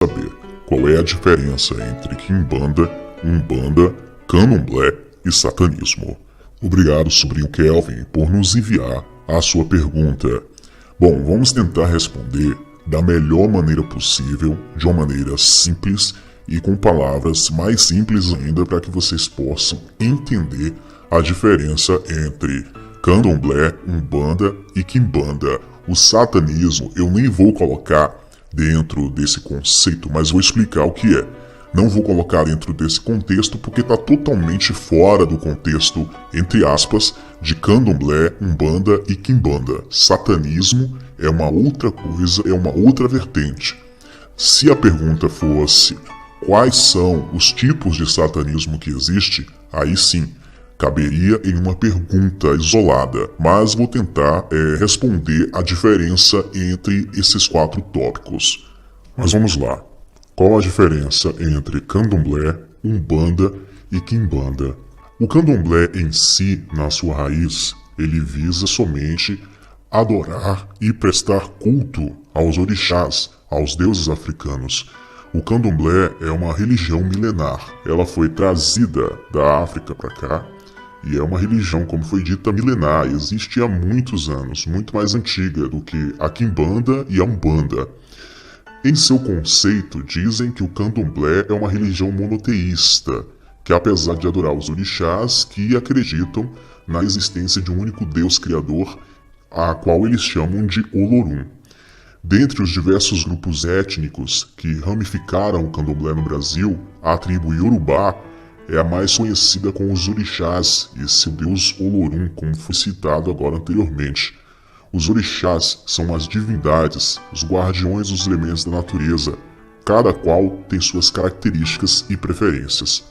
saber qual é a diferença entre quimbanda, umbanda, candomblé e satanismo. Obrigado, sobrinho Kelvin, por nos enviar a sua pergunta. Bom, vamos tentar responder da melhor maneira possível, de uma maneira simples e com palavras mais simples ainda para que vocês possam entender a diferença entre candomblé, umbanda e quimbanda. O satanismo eu nem vou colocar dentro desse conceito, mas vou explicar o que é. Não vou colocar dentro desse contexto porque está totalmente fora do contexto, entre aspas, de candomblé, umbanda e quimbanda. Satanismo é uma outra coisa, é uma outra vertente. Se a pergunta fosse quais são os tipos de satanismo que existe, aí sim, caberia em uma pergunta isolada, mas vou tentar responder a diferença entre esses 4 tópicos. Mas vamos lá. Qual a diferença entre candomblé, umbanda e quimbanda? O candomblé em si, na sua raiz, ele visa somente adorar e prestar culto aos orixás, aos deuses africanos. O candomblé é uma religião milenar. Ela foi trazida da África para cá e é uma religião, como foi dita, milenar. Existe há muitos anos, muito mais antiga do que a quimbanda e a umbanda. Em seu conceito, dizem que o candomblé é uma religião monoteísta, que apesar de adorar os orixás, que acreditam na existência de um único Deus criador, a qual eles chamam de Olorum. Dentre os diversos grupos étnicos que ramificaram o candomblé no Brasil, a tribo Yorubá é a mais conhecida com os orixás e seu deus Olorum, como foi citado agora anteriormente. Os orixás são as divindades, os guardiões dos elementos da natureza, cada qual tem suas características e preferências.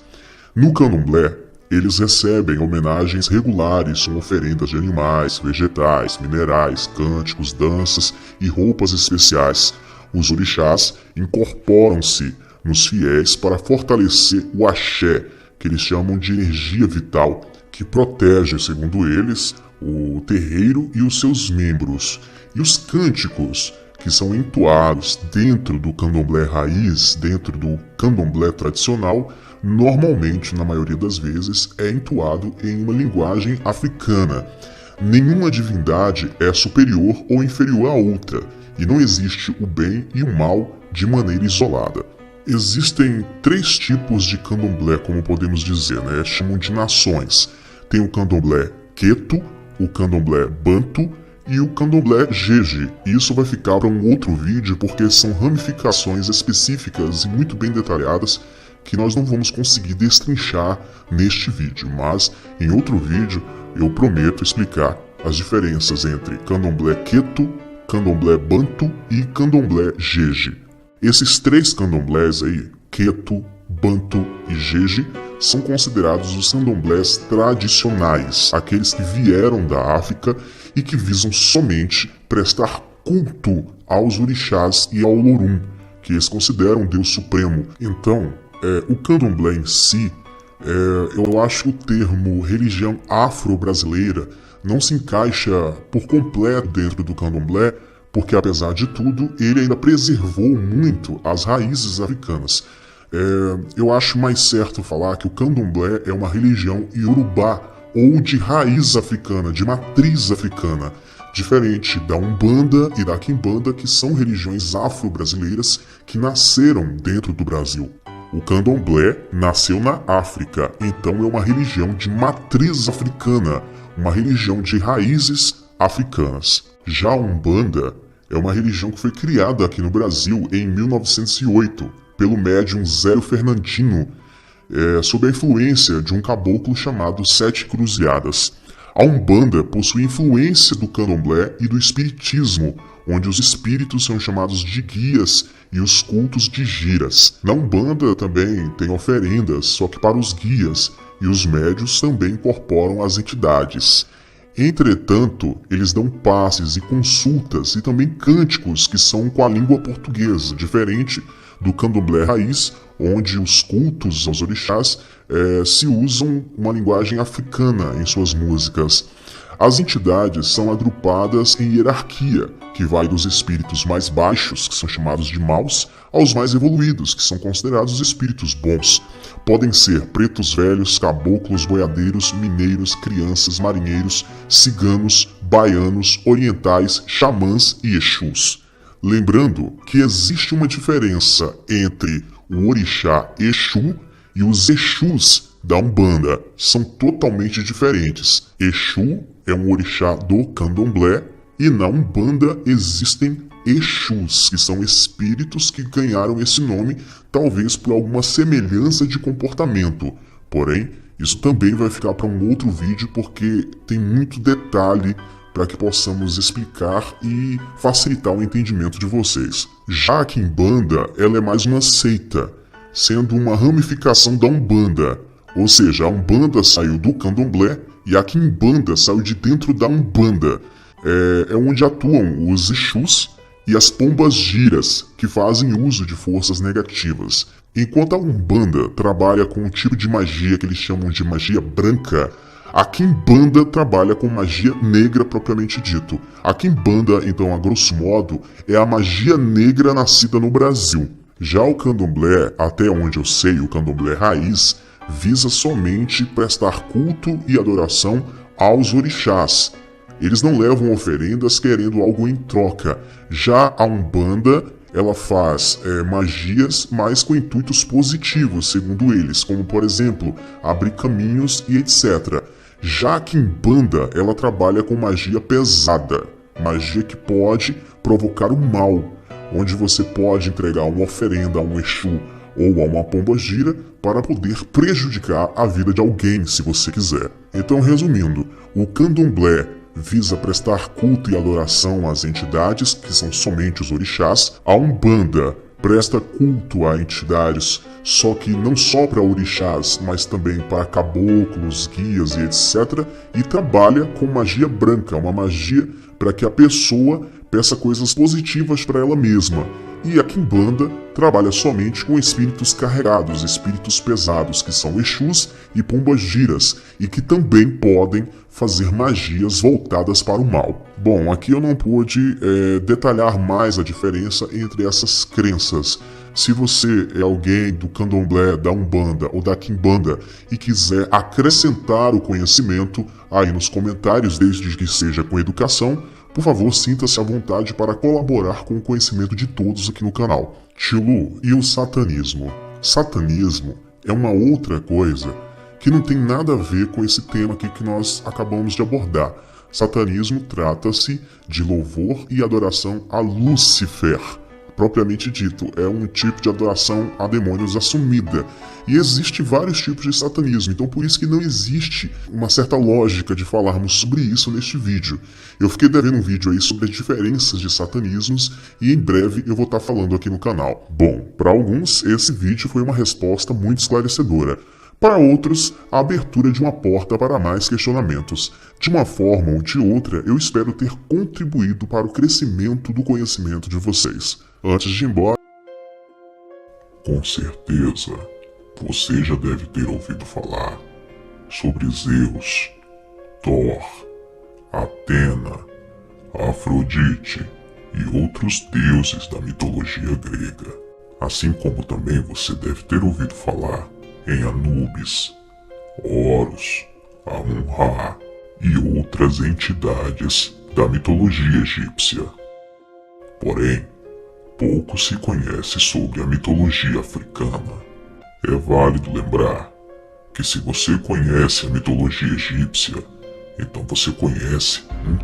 No candomblé, eles recebem homenagens regulares com oferendas de animais, vegetais, minerais, cânticos, danças e roupas especiais. Os orixás incorporam-se nos fiéis para fortalecer o axé, que eles chamam de energia vital, que protege, segundo eles, o terreiro e os seus membros. E os cânticos que são entoados dentro do candomblé raiz, dentro do candomblé tradicional, normalmente, na maioria das vezes, é entoado em uma linguagem africana. Nenhuma divindade é superior ou inferior à outra, e não existe o bem e o mal de maneira isolada. Existem 3 tipos de candomblé, como podemos dizer, né? Chamam de nações. Tem o candomblé Queto, o candomblé Banto e o candomblé Jeje. Isso vai ficar para um outro vídeo porque são ramificações específicas e muito bem detalhadas que nós não vamos conseguir destrinchar neste vídeo, mas em outro vídeo eu prometo explicar as diferenças entre candomblé Queto, candomblé Banto e candomblé Jeje. Esses 3 candomblés aí, Queto, Banto e Jeje, são considerados os candomblés tradicionais, aqueles que vieram da África e que visam somente prestar culto aos orixás e ao Olorum, que eles consideram Deus Supremo. Então, o candomblé em si, eu acho que o termo religião afro-brasileira não se encaixa por completo dentro do candomblé, porque apesar de tudo, ele ainda preservou muito as raízes africanas. Eu acho mais certo falar que o candomblé é uma religião iorubá, ou de raiz africana, de matriz africana, diferente da umbanda e da quimbanda, que são religiões afro-brasileiras que nasceram dentro do Brasil. O candomblé nasceu na África, então é uma religião de matriz africana, uma religião de raízes africanas. Já a umbanda é uma religião que foi criada aqui no Brasil em 1908, pelo médium Zélio Fernandino, sob a influência de um caboclo chamado Sete Cruziadas. A umbanda possui influência do candomblé e do espiritismo, onde os espíritos são chamados de guias e os cultos de giras. Na umbanda também tem oferendas, só que para os guias, e os médios também incorporam as entidades. Entretanto, eles dão passes e consultas e também cânticos que são com a língua portuguesa, diferente do candomblé raiz, onde os cultos aos orixás se usam uma linguagem africana em suas músicas. As entidades são agrupadas em hierarquia, que vai dos espíritos mais baixos, que são chamados de maus, aos mais evoluídos, que são considerados espíritos bons. Podem ser pretos velhos, caboclos, boiadeiros, mineiros, crianças, marinheiros, ciganos, baianos, orientais, xamãs e exus. Lembrando que existe uma diferença entre o orixá Exu e os exus da Umbanda. São totalmente diferentes. Exu é um orixá do candomblé e na Umbanda existem exus, que são espíritos que ganharam esse nome talvez por alguma semelhança de comportamento. Porém, isso também vai ficar para um outro vídeo porque tem muito detalhe para que possamos explicar e facilitar o entendimento de vocês. Já a Quimbanda, ela é mais uma seita, sendo uma ramificação da Umbanda. Ou seja, a Umbanda saiu do candomblé e a Quimbanda saiu de dentro da Umbanda. É onde atuam os Exus e as pombas giras, que fazem uso de forças negativas. Enquanto a Umbanda trabalha com um tipo de magia que eles chamam de magia branca, a Quimbanda trabalha com magia negra propriamente dito. A Quimbanda, então, a grosso modo, é a magia negra nascida no Brasil. Já o candomblé, até onde eu sei, o candomblé raiz, visa somente prestar culto e adoração aos orixás. Eles não levam oferendas querendo algo em troca. Já a Umbanda, ela faz magias, mas com intuitos positivos, segundo eles, como por exemplo, abrir caminhos e etc. Já a Quimbanda, ela trabalha com magia pesada, magia que pode provocar o mal, onde você pode entregar uma oferenda a um Exu ou a uma pombagira para poder prejudicar a vida de alguém, se você quiser. Então, resumindo, o candomblé visa prestar culto e adoração às entidades, que são somente os orixás. A Umbanda presta culto a entidades, só que não só para orixás, mas também para caboclos, guias e etc. E trabalha com magia branca, uma magia para que a pessoa peça coisas positivas para ela mesma. E a Quimbanda trabalha somente com espíritos carregados, espíritos pesados, que são Exus e pombagiras, e que também podem fazer magias voltadas para o mal. Bom, aqui eu não pude detalhar mais a diferença entre essas crenças. Se você é alguém do candomblé, da Umbanda ou da Quimbanda e quiser acrescentar o conhecimento aí nos comentários, desde que seja com educação, por favor, sinta-se à vontade para colaborar com o conhecimento de todos aqui no canal. Tio, e o satanismo? Satanismo é uma outra coisa que não tem nada a ver com esse tema aqui que nós acabamos de abordar. Satanismo trata-se de louvor e adoração a Lúcifer. Propriamente dito, é um tipo de adoração a demônios assumida. E existe vários tipos de satanismo, então por isso que não existe uma certa lógica de falarmos sobre isso neste vídeo. Eu fiquei devendo um vídeo aí sobre as diferenças de satanismos e em breve eu vou estar falando aqui no canal. Bom, para alguns esse vídeo foi uma resposta muito esclarecedora. Para outros, a abertura de uma porta para mais questionamentos. De uma forma ou de outra, eu espero ter contribuído para o crescimento do conhecimento de vocês. Antes de ir embora... Com certeza, você já deve ter ouvido falar sobre Zeus, Thor, Atena, Afrodite e outros deuses da mitologia grega. Assim como também você deve ter ouvido falar em Anubis, Horus, Amun-Ra e outras entidades da mitologia egípcia. Porém, pouco se conhece sobre a mitologia africana. É válido lembrar que se você conhece a mitologia egípcia, então você conhece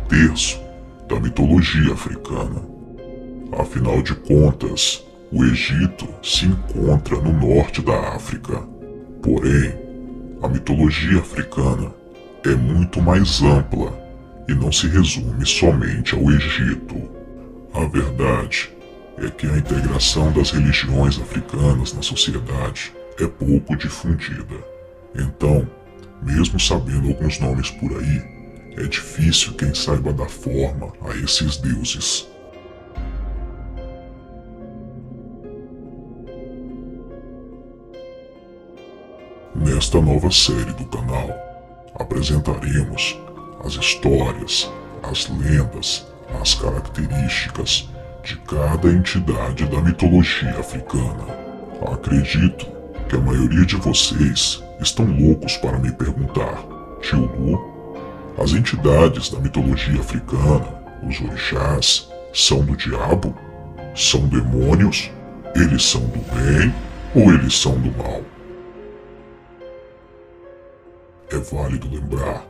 1/3 da mitologia africana. Afinal de contas, o Egito se encontra no norte da África. Porém, a mitologia africana é muito mais ampla e não se resume somente ao Egito. A verdade é que a integração das religiões africanas na sociedade é pouco difundida. Então, mesmo sabendo alguns nomes por aí, é difícil quem saiba dar forma a esses deuses. Nesta nova série do canal, apresentaremos as histórias, as lendas, as características de cada entidade da mitologia africana. Acredito que a maioria de vocês estão loucos para me perguntar: Tio Lu, as entidades da mitologia africana, os orixás, são do diabo? São demônios? Eles são do bem ou eles são do mal? É válido lembrar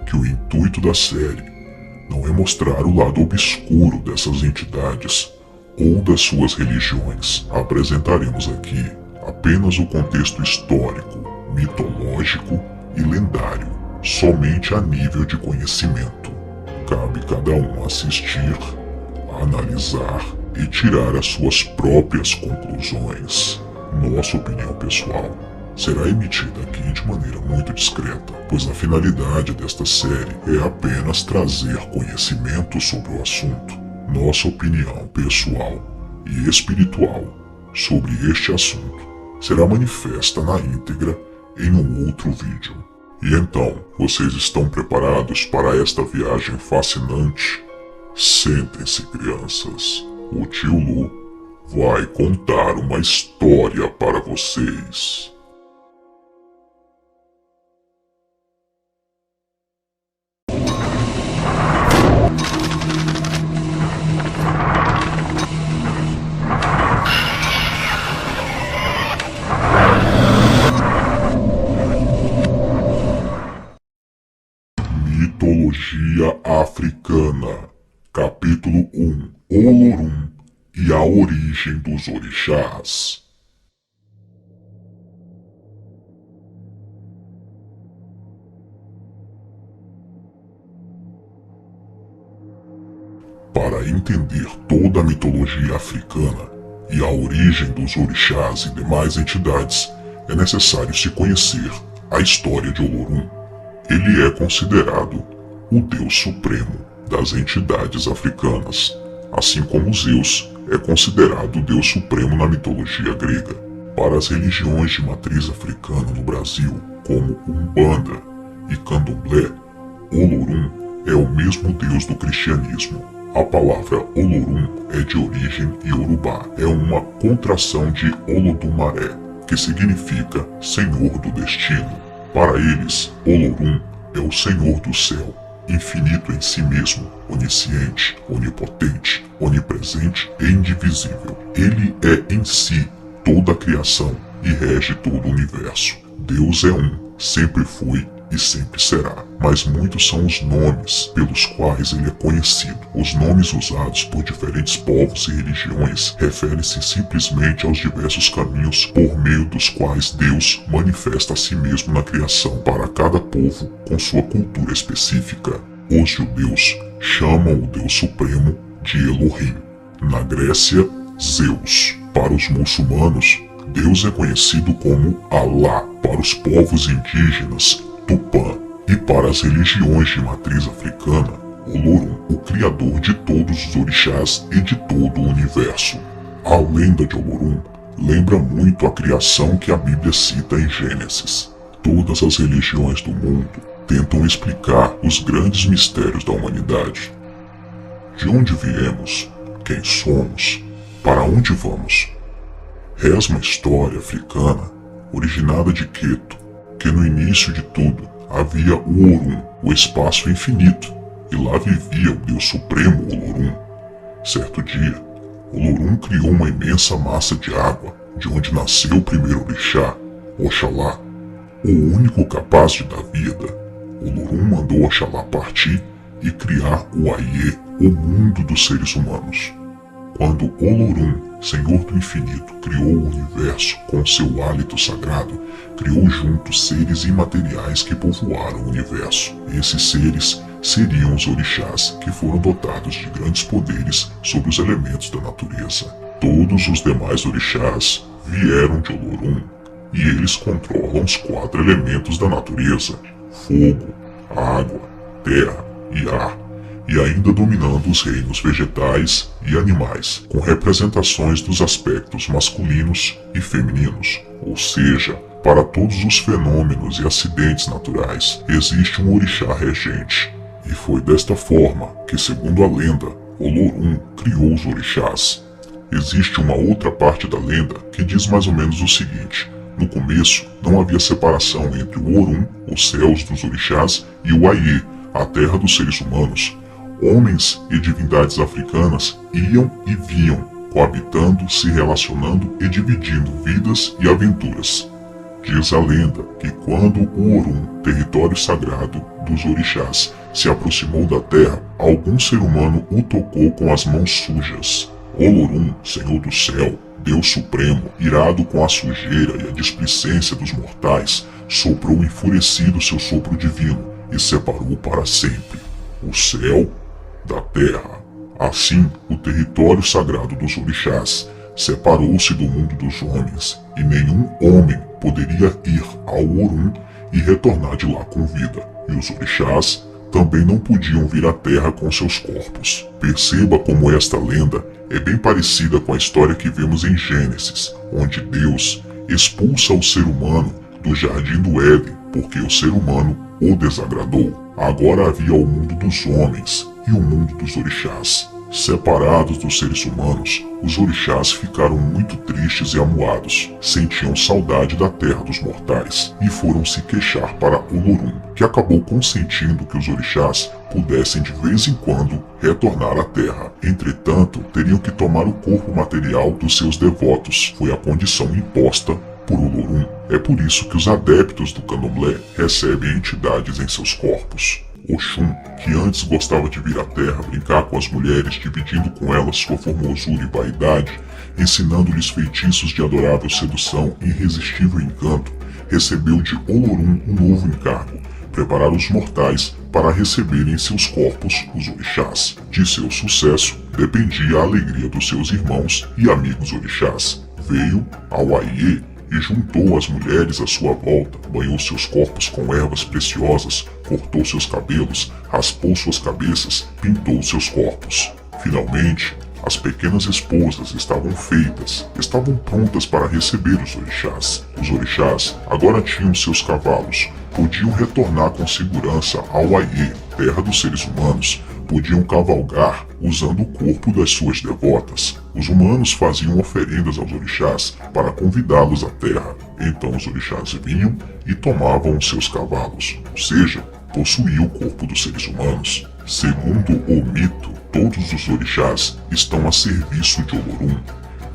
que o intuito da série não é mostrar o lado obscuro dessas entidades ou das suas religiões. Apresentaremos aqui apenas o contexto histórico, mitológico e lendário, somente a nível de conhecimento. Cabe cada um assistir, analisar e tirar as suas próprias conclusões. Nossa opinião pessoal será emitida aqui de maneira muito discreta, pois a finalidade desta série é apenas trazer conhecimento sobre o assunto. Nossa opinião pessoal e espiritual sobre este assunto será manifesta na íntegra em um outro vídeo. E então, vocês estão preparados para esta viagem fascinante? Sentem-se, crianças. O tio Lu vai contar uma história para vocês. Mitologia Africana, Capítulo 1, Olorum e a origem dos orixás. Para entender toda a mitologia africana e a origem dos orixás e demais entidades, é necessário se conhecer a história de Olorum. Ele é considerado o Deus Supremo das entidades africanas, assim como Zeus é considerado o Deus Supremo na mitologia grega. Para as religiões de matriz africana no Brasil, como Umbanda e Candomblé, Olorum é o mesmo Deus do cristianismo. A palavra Olorum é de origem iorubá, é uma contração de Olodumaré, que significa Senhor do Destino. Para eles, Olorum é o Senhor do céu, infinito em si mesmo, onisciente, onipotente, onipresente e indivisível. Ele é em si toda a criação e rege todo o universo. Deus é um, sempre foi e sempre será. Mas muitos são os nomes pelos quais ele é conhecido. Os nomes usados por diferentes povos e religiões referem-se simplesmente aos diversos caminhos por meio dos quais Deus manifesta a si mesmo na criação para cada povo com sua cultura específica. Os judeus chamam o Deus Supremo de Elohim. Na Grécia, Zeus. Para os muçulmanos, Deus é conhecido como Alá. Para os povos indígenas, Tupã. E para as religiões de matriz africana, Olorum, o criador de todos os orixás e de todo o universo. A lenda de Olorum lembra muito a criação que a Bíblia cita em Gênesis. Todas as religiões do mundo tentam explicar os grandes mistérios da humanidade. De onde viemos? Quem somos? Para onde vamos? Reza uma história africana originada de Queto, que no início de tudo havia o Orum, o espaço infinito, e lá vivia o Deus Supremo Olorum. Certo dia, Olorum criou uma imensa massa de água, de onde nasceu o primeiro orixá, Oxalá, o único capaz de dar vida. Olorum mandou Oxalá partir e criar o Aie, o mundo dos seres humanos. Quando Olorum, Senhor do Infinito, criou o universo com seu hálito sagrado, criou juntos seres imateriais que povoaram o universo. Esses seres seriam os orixás, que foram dotados de grandes poderes sobre os elementos da natureza. Todos os demais orixás vieram de Olorum, e eles controlam os 4 elementos da natureza: fogo, água, terra e ar, e ainda dominando os reinos vegetais e animais, com representações dos aspectos masculinos e femininos. Ou seja, para todos os fenômenos e acidentes naturais, existe um orixá regente. E foi desta forma que, segundo a lenda, Olorum criou os orixás. Existe uma outra parte da lenda que diz mais ou menos o seguinte: no começo não havia separação entre o Orun, os céus dos orixás, e o Aie, a terra dos seres humanos. Homens e divindades africanas iam e vinham, coabitando, se relacionando e dividindo vidas e aventuras. Diz a lenda que quando o Orun, território sagrado dos orixás, se aproximou da terra, algum ser humano o tocou com as mãos sujas. Olorum, Senhor do Céu, Deus Supremo, irado com a sujeira e a displicência dos mortais, soprou enfurecido seu sopro divino e separou para sempre o céu da terra. Assim, o território sagrado dos orixás separou-se do mundo dos homens, e nenhum homem poderia ir ao Orun e retornar de lá com vida, e os orixás também não podiam vir à terra com seus corpos. Perceba como esta lenda é bem parecida com a história que vemos em Gênesis, onde Deus expulsa o ser humano do jardim do Éden porque o ser humano o desagradou. Agora havia o mundo dos homens e o mundo dos orixás. Separados dos seres humanos, os orixás ficaram muito tristes e amuados, sentiam saudade da terra dos mortais e foram se queixar para Olorum, que acabou consentindo que os orixás pudessem de vez em quando retornar à terra. Entretanto, teriam que tomar o corpo material dos seus devotos, foi a condição imposta por Olorum. É por isso que os adeptos do candomblé recebem entidades em seus corpos. Oxum, que antes gostava de vir à terra brincar com as mulheres, dividindo com elas sua formosura e vaidade, ensinando-lhes feitiços de adorável sedução e irresistível encanto, recebeu de Olorum um novo encargo: preparar os mortais para receberem em seus corpos os orixás. De seu sucesso dependia a alegria dos seus irmãos e amigos orixás. Veio ao Aie e juntou as mulheres à sua volta, banhou seus corpos com ervas preciosas, cortou seus cabelos, raspou suas cabeças, pintou seus corpos. Finalmente, as pequenas esposas estavam feitas, estavam prontas para receber os orixás. Os orixás agora tinham seus cavalos, podiam retornar com segurança ao Aie, terra dos seres humanos, podiam cavalgar usando o corpo das suas devotas. Os humanos faziam oferendas aos orixás para convidá-los à terra. Então os orixás vinham e tomavam os seus cavalos, ou seja, possuíam o corpo dos seres humanos. Segundo o mito, todos os orixás estão a serviço de Olorum,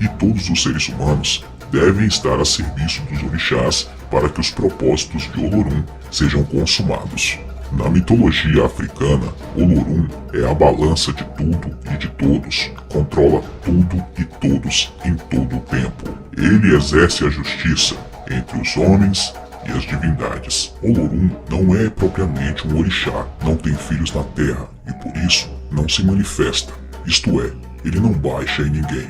e todos os seres humanos devem estar a serviço dos orixás para que os propósitos de Olorum sejam consumados. Na mitologia africana, Olorum é a balança de tudo e de todos, controla tudo e todos em todo o tempo. Ele exerce a justiça entre os homens e as divindades. Olorum não é propriamente um orixá, não tem filhos na terra e por isso não se manifesta, isto é, ele não baixa em ninguém.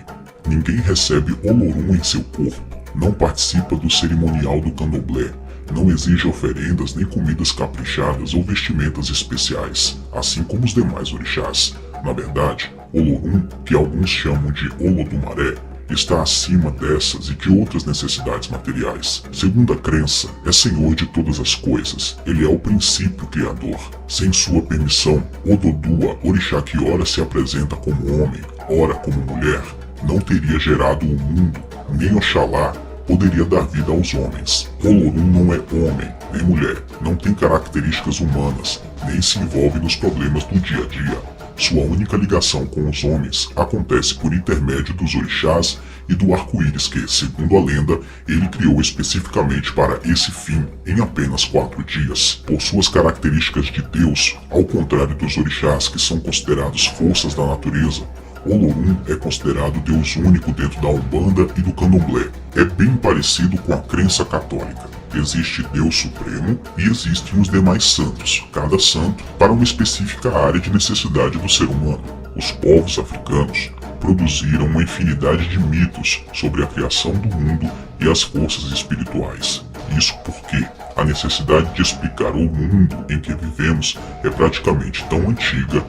Ninguém recebe Olorum em seu corpo, não participa do cerimonial do candomblé, não exige oferendas nem comidas caprichadas ou vestimentas especiais, assim como os demais orixás. Na verdade, Olorum, que alguns chamam de Olodumaré, está acima dessas e de outras necessidades materiais. Segundo a crença, é senhor de todas as coisas, ele é o princípio criador. Sem sua permissão, Ododua, orixá que ora se apresenta como homem, ora como mulher, não teria gerado o mundo, nem Oxalá poderia dar vida aos homens. Olorum não é homem, nem mulher, não tem características humanas, nem se envolve nos problemas do dia a dia. Sua única ligação com os homens acontece por intermédio dos orixás e do arco-íris que, segundo a lenda, ele criou especificamente para esse fim em apenas 4 dias. Por suas características de Deus, ao contrário dos orixás que são considerados forças da natureza, Olorum é considerado Deus único dentro da Umbanda e do Candomblé. É bem parecido com a crença católica. Existe Deus Supremo e existem os demais santos, cada santo para uma específica área de necessidade do ser humano. Os povos africanos produziram uma infinidade de mitos sobre a criação do mundo e as forças espirituais. Isso porque a necessidade de explicar o mundo em que vivemos é praticamente tão antiga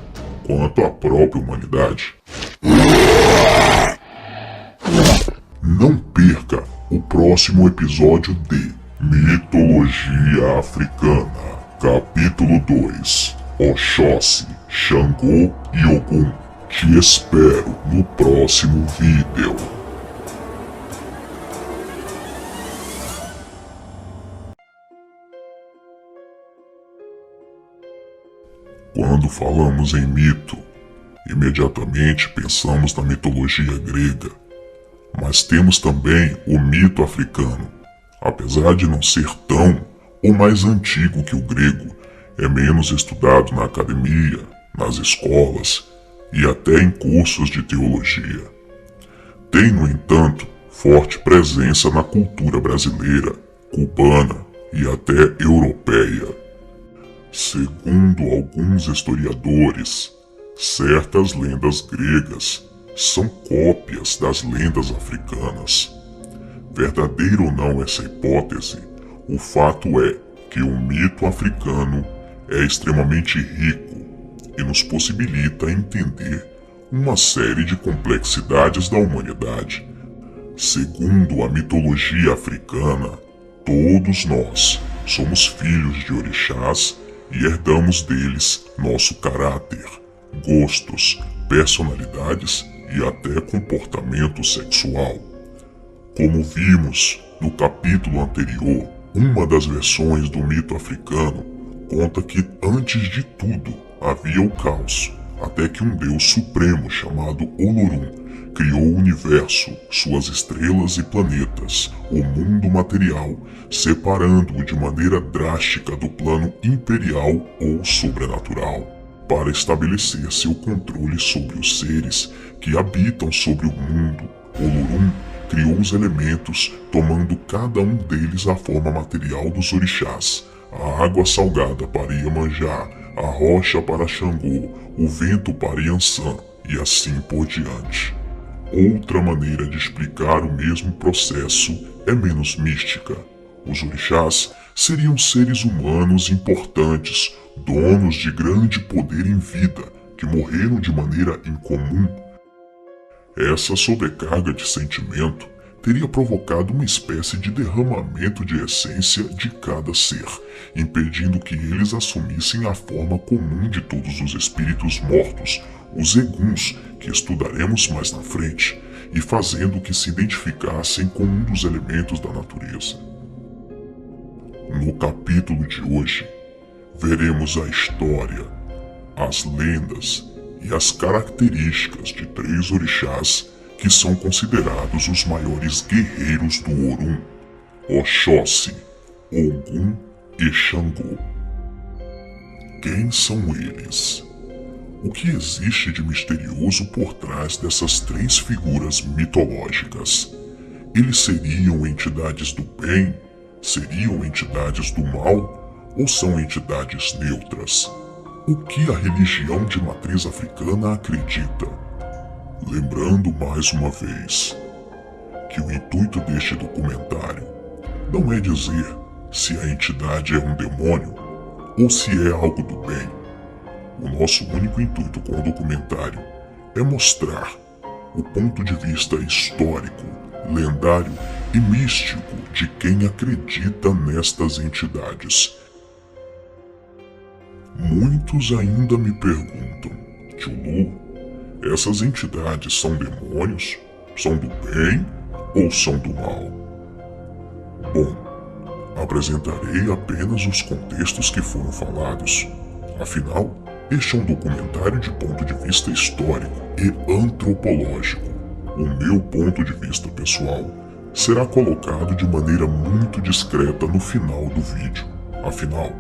quanto a própria humanidade. Não perca o próximo episódio de Mitologia Africana, capítulo 2, Oxóssi, Xangô e Ogum. Te espero no próximo vídeo. Quando falamos em mito, imediatamente pensamos na mitologia grega, mas temos também o mito africano. Apesar de não ser tão ou mais antigo que o grego, é menos estudado na academia, nas escolas e até em cursos de teologia. Tem, no entanto, forte presença na cultura brasileira, cubana e até europeia. Segundo alguns historiadores, certas lendas gregas são cópias das lendas africanas. Verdadeira ou não essa hipótese, o fato é que o mito africano é extremamente rico e nos possibilita entender uma série de complexidades da humanidade. Segundo a mitologia africana, todos nós somos filhos de orixás e herdamos deles nosso caráter, gostos, personalidades e até comportamento sexual. Como vimos no capítulo anterior, uma das versões do mito africano conta que antes de tudo havia o caos, até que um deus supremo chamado Olorum criou o universo, suas estrelas e planetas, o mundo material, separando-o de maneira drástica do plano imperial ou sobrenatural, para estabelecer seu controle sobre os seres que habitam sobre o mundo. Olorum criou os elementos, tomando cada um deles a forma material dos orixás: a água salgada para Iemanjá, a rocha para Xangô, o vento para Iansã e assim por diante. Outra maneira de explicar o mesmo processo é menos mística. Os orixás seriam seres humanos importantes, donos de grande poder em vida, que morreram de maneira incomum. Essa sobrecarga de sentimento teria provocado uma espécie de derramamento de essência de cada ser, impedindo que eles assumissem a forma comum de todos os espíritos mortos, os eguns, que estudaremos mais na frente, e fazendo que se identificassem com um dos elementos da natureza. No capítulo de hoje, veremos a história, as lendas e as características de 3 orixás que são considerados os maiores guerreiros do Orum: Oxóssi, Ogum e Xangô. Quem são eles? O que existe de misterioso por trás dessas 3 figuras mitológicas? Eles seriam entidades do bem? Seriam entidades do mal? Ou são entidades neutras? O que a religião de matriz africana acredita? Lembrando mais uma vez que o intuito deste documentário não é dizer se a entidade é um demônio ou se é algo do bem. O nosso único intuito com o documentário é mostrar o ponto de vista histórico, lendário e místico de quem acredita nestas entidades. Muitos ainda me perguntam: Tio Lu, essas entidades são demônios? São do bem ou são do mal? Bom, apresentarei apenas os contextos que foram falados. Afinal, este é um documentário de ponto de vista histórico e antropológico. O meu ponto de vista pessoal será colocado de maneira muito discreta no final do vídeo. Afinal,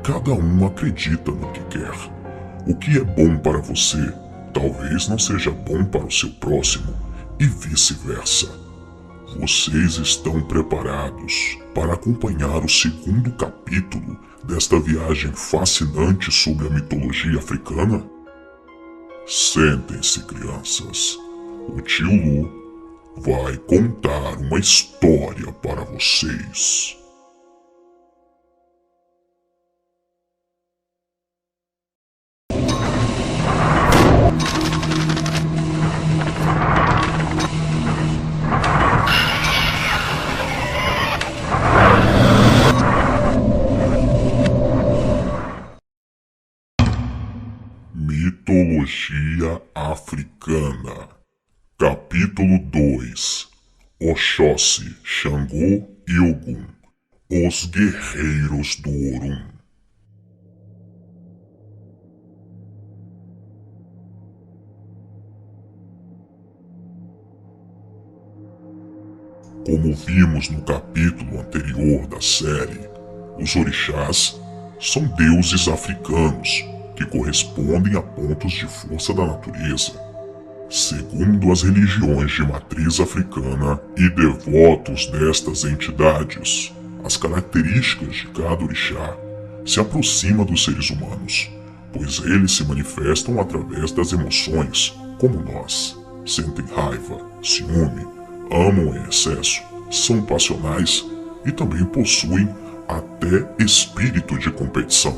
cada um acredita no que quer. O que é bom para você talvez não seja bom para o seu próximo e vice-versa. Vocês estão preparados para acompanhar o segundo capítulo desta viagem fascinante sobre a mitologia africana? Sentem-se, crianças. O tio Lu vai contar uma história para vocês. africana. Capítulo 2. Oxóssi, Xangô e Ogum, os guerreiros do Orum. Como vimos no capítulo anterior da série, os orixás são deuses africanos que correspondem a pontos de força da natureza. Segundo as religiões de matriz africana e devotos destas entidades, as características de cada orixá se aproximam dos seres humanos, pois eles se manifestam através das emoções, como nós. Sentem raiva, ciúme, amam em excesso, são passionais e também possuem até espírito de competição.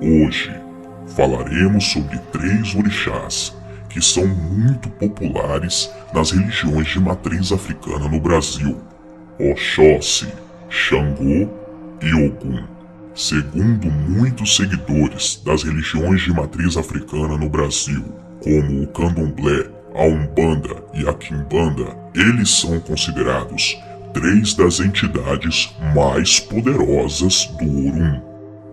Hoje falaremos sobre 3 orixás que são muito populares nas religiões de matriz africana no Brasil: Oxóssi, Xangô e Ogum. Segundo muitos seguidores das religiões de matriz africana no Brasil, como o Candomblé, a Umbanda e a Quimbanda, eles são considerados 3 das entidades mais poderosas do Orum.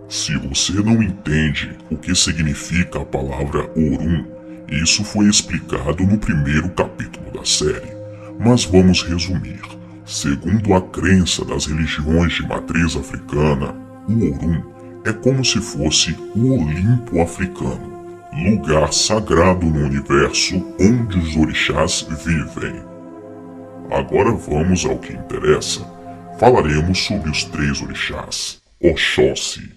Se você não entende o que significa a palavra Orum, isso foi explicado no primeiro capítulo da série, mas vamos resumir. Segundo a crença das religiões de matriz africana, o Orum é como se fosse o Olimpo africano, lugar sagrado no universo onde os orixás vivem. Agora vamos ao que interessa. Falaremos sobre os 3 orixás. Oxóssi.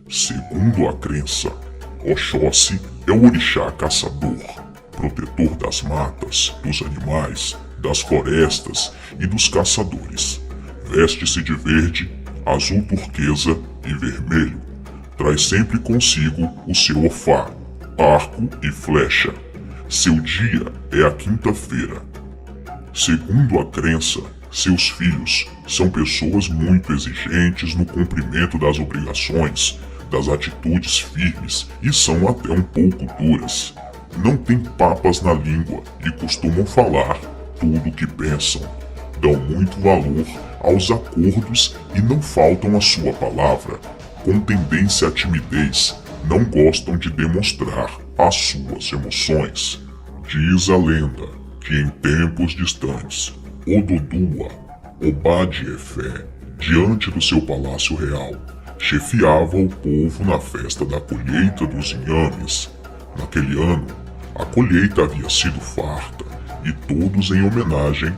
Segundo a crença, Oxóssi é o orixá caçador, protetor das matas, dos animais, das florestas e dos caçadores. Veste-se de verde, azul turquesa e vermelho. Traz sempre consigo o seu ofá, arco e flecha. Seu dia é a quinta-feira. Segundo a crença, seus filhos são pessoas muito exigentes no cumprimento das obrigações, das atitudes firmes e são até um pouco duras. Não têm papas na língua e costumam falar tudo o que pensam. Dão muito valor aos acordos e não faltam à sua palavra. Com tendência à timidez, não gostam de demonstrar as suas emoções. Diz a lenda que em tempos distantes, Ododua, Obadiefé, diante do seu palácio real, chefiava o povo na festa da colheita dos inhames. Naquele ano, a colheita havia sido farta e todos, em homenagem,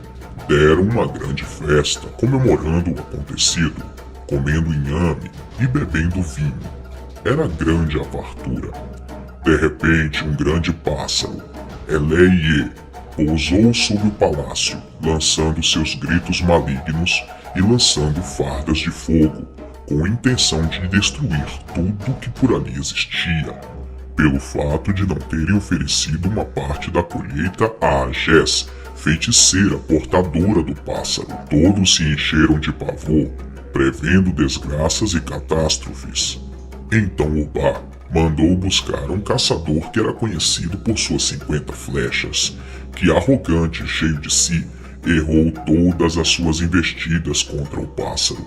deram uma grande festa comemorando o acontecido, comendo inhame e bebendo vinho. Era grande a fartura. De repente, um grande pássaro, Eleiê, pousou sobre o palácio, lançando seus gritos malignos e lançando fardas de fogo, com a intenção de destruir tudo que por ali existia, pelo fato de não terem oferecido uma parte da colheita a Agés, feiticeira portadora do pássaro. Todos se encheram de pavor, prevendo desgraças e catástrofes. Então Obá mandou buscar um caçador que era conhecido por suas 50 flechas, que, arrogante e cheio de si, errou todas as suas investidas contra o pássaro.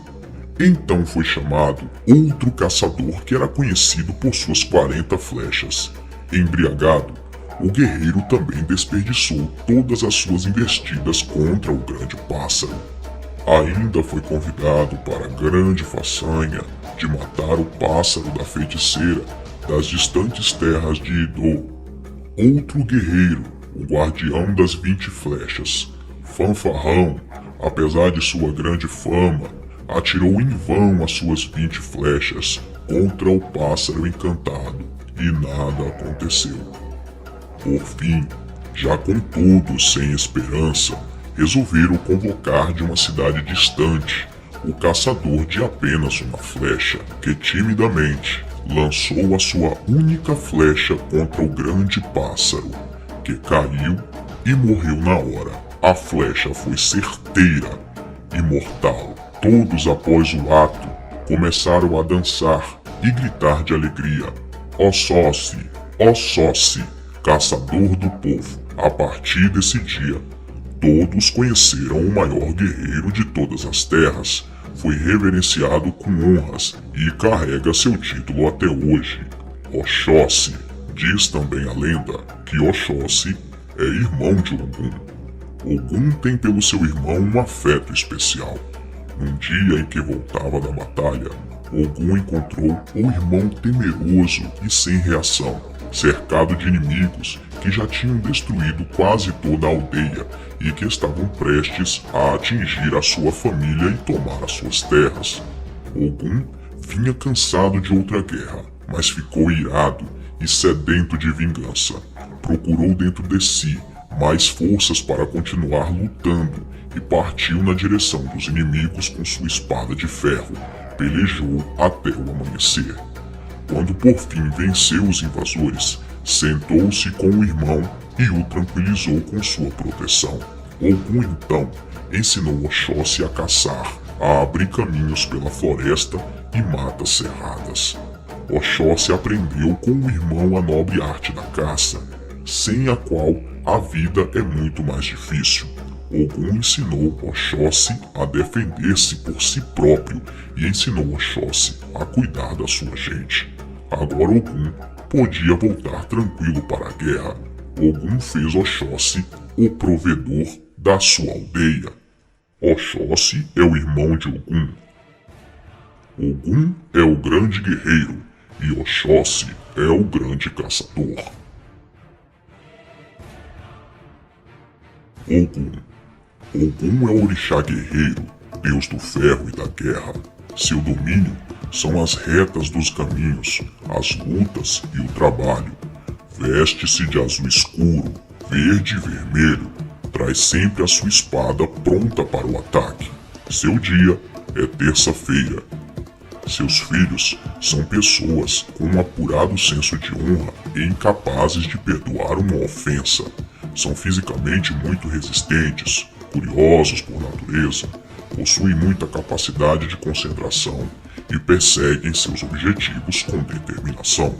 Então foi chamado outro caçador que era conhecido por suas 40 flechas. Embriagado, o guerreiro também desperdiçou todas as suas investidas contra o grande pássaro. Ainda foi convidado para a grande façanha de matar o pássaro da feiticeira das distantes terras de Idô. Outro guerreiro, o guardião das 20 flechas, Fanfarrão, apesar de sua grande fama, atirou em vão as suas 20 flechas contra o pássaro encantado e nada aconteceu. Por fim, já com todos sem esperança, resolveram convocar de uma cidade distante o caçador de apenas uma flecha, que timidamente lançou a sua única flecha contra o grande pássaro, que caiu e morreu na hora. A flecha foi certeira e mortal. Todos, após o ato, começaram a dançar e gritar de alegria: Oxóssi, Oxóssi, caçador do povo. A partir desse dia, todos conheceram o maior guerreiro de todas as terras. Foi reverenciado com honras e carrega seu título até hoje. Oxóssi. Diz também a lenda que Oxóssi é irmão de Ogum. Ogum tem pelo seu irmão um afeto especial. Num dia em que voltava da batalha, Ogum encontrou o irmão temeroso e sem reação, cercado de inimigos que já tinham destruído quase toda a aldeia e que estavam prestes a atingir a sua família e tomar as suas terras. Ogum vinha cansado de outra guerra, mas ficou irado e sedento de vingança. Procurou dentro de si mais forças para continuar lutando e partiu na direção dos inimigos com sua espada de ferro. Pelejou até o amanhecer. Quando por fim venceu os invasores, sentou-se com o irmão e o tranquilizou com sua proteção. Ogum então ensinou Oxóssi a caçar, a abrir caminhos pela floresta e matas cerradas. Oxóssi aprendeu com o irmão a nobre arte da caça, sem a qual a vida é muito mais difícil. Ogum ensinou Oxóssi a defender-se por si próprio e ensinou Oxóssi a cuidar da sua gente. Agora Ogum podia voltar tranquilo para a guerra. Ogum fez Oxóssi o provedor da sua aldeia. Oxóssi é o irmão de Ogum. Ogum é o grande guerreiro e Oxóssi é o grande caçador. Ogum. Ogum é o orixá guerreiro, deus do ferro e da guerra. Seu domínio são as retas dos caminhos, as lutas e o trabalho. Veste-se de azul escuro, verde e vermelho. Traz sempre a sua espada pronta para o ataque. Seu dia é terça-feira. Seus filhos são pessoas com um apurado senso de honra e incapazes de perdoar uma ofensa. São fisicamente muito resistentes, curiosos por natureza, possuem muita capacidade de concentração e perseguem seus objetivos com determinação.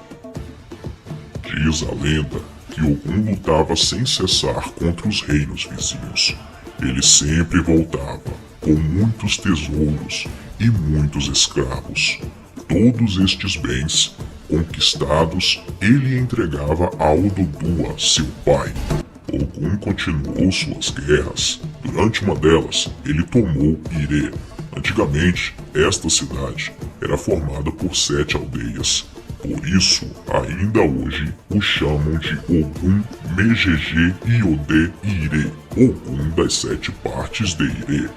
Diz a lenda que Ogum lutava sem cessar contra os reinos vizinhos. Ele sempre voltava, com muitos tesouros e muitos escravos. Todos estes bens conquistados ele entregava a Ododua, seu pai. Ogum continuou suas guerras. Durante uma delas, ele tomou Ire. Antigamente, esta cidade era formada por 7 aldeias. Por isso, ainda hoje, o chamam de Ogum Mejeje Iode Ire, Ogum das 7 partes de Ire.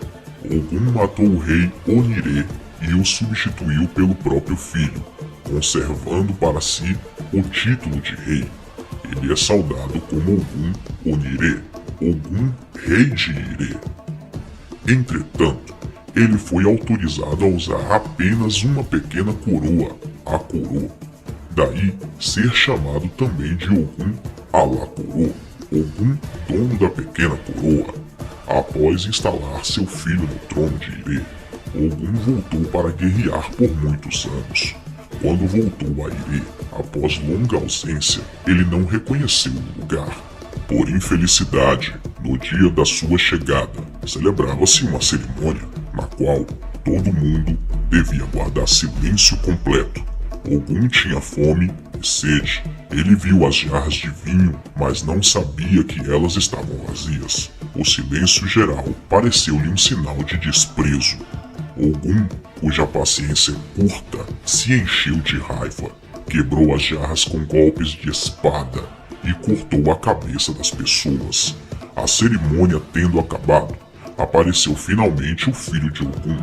Ogum matou o rei Onire e o substituiu pelo próprio filho, conservando para si o título de rei. Ele é saudado como Ogum Onire, Ogum Rei de Ire. Entretanto, ele foi autorizado a usar apenas uma pequena coroa, a coroa. Daí ser chamado também de Ogum Alakoro, Ogum dono da pequena coroa. Após instalar seu filho no trono de Ire, Ogum voltou para guerrear por muitos anos. Quando voltou a Ire, após longa ausência, ele não reconheceu o lugar. Por infelicidade, no dia da sua chegada, celebrava-se uma cerimônia na qual todo mundo devia guardar silêncio completo. Ogum tinha fome e sede. Ele viu as jarras de vinho, mas não sabia que elas estavam vazias. O silêncio geral pareceu-lhe um sinal de desprezo. Ogum, cuja paciência é curta, se encheu de raiva, quebrou as jarras com golpes de espada e cortou a cabeça das pessoas. A cerimônia tendo acabado, apareceu finalmente o filho de Ogum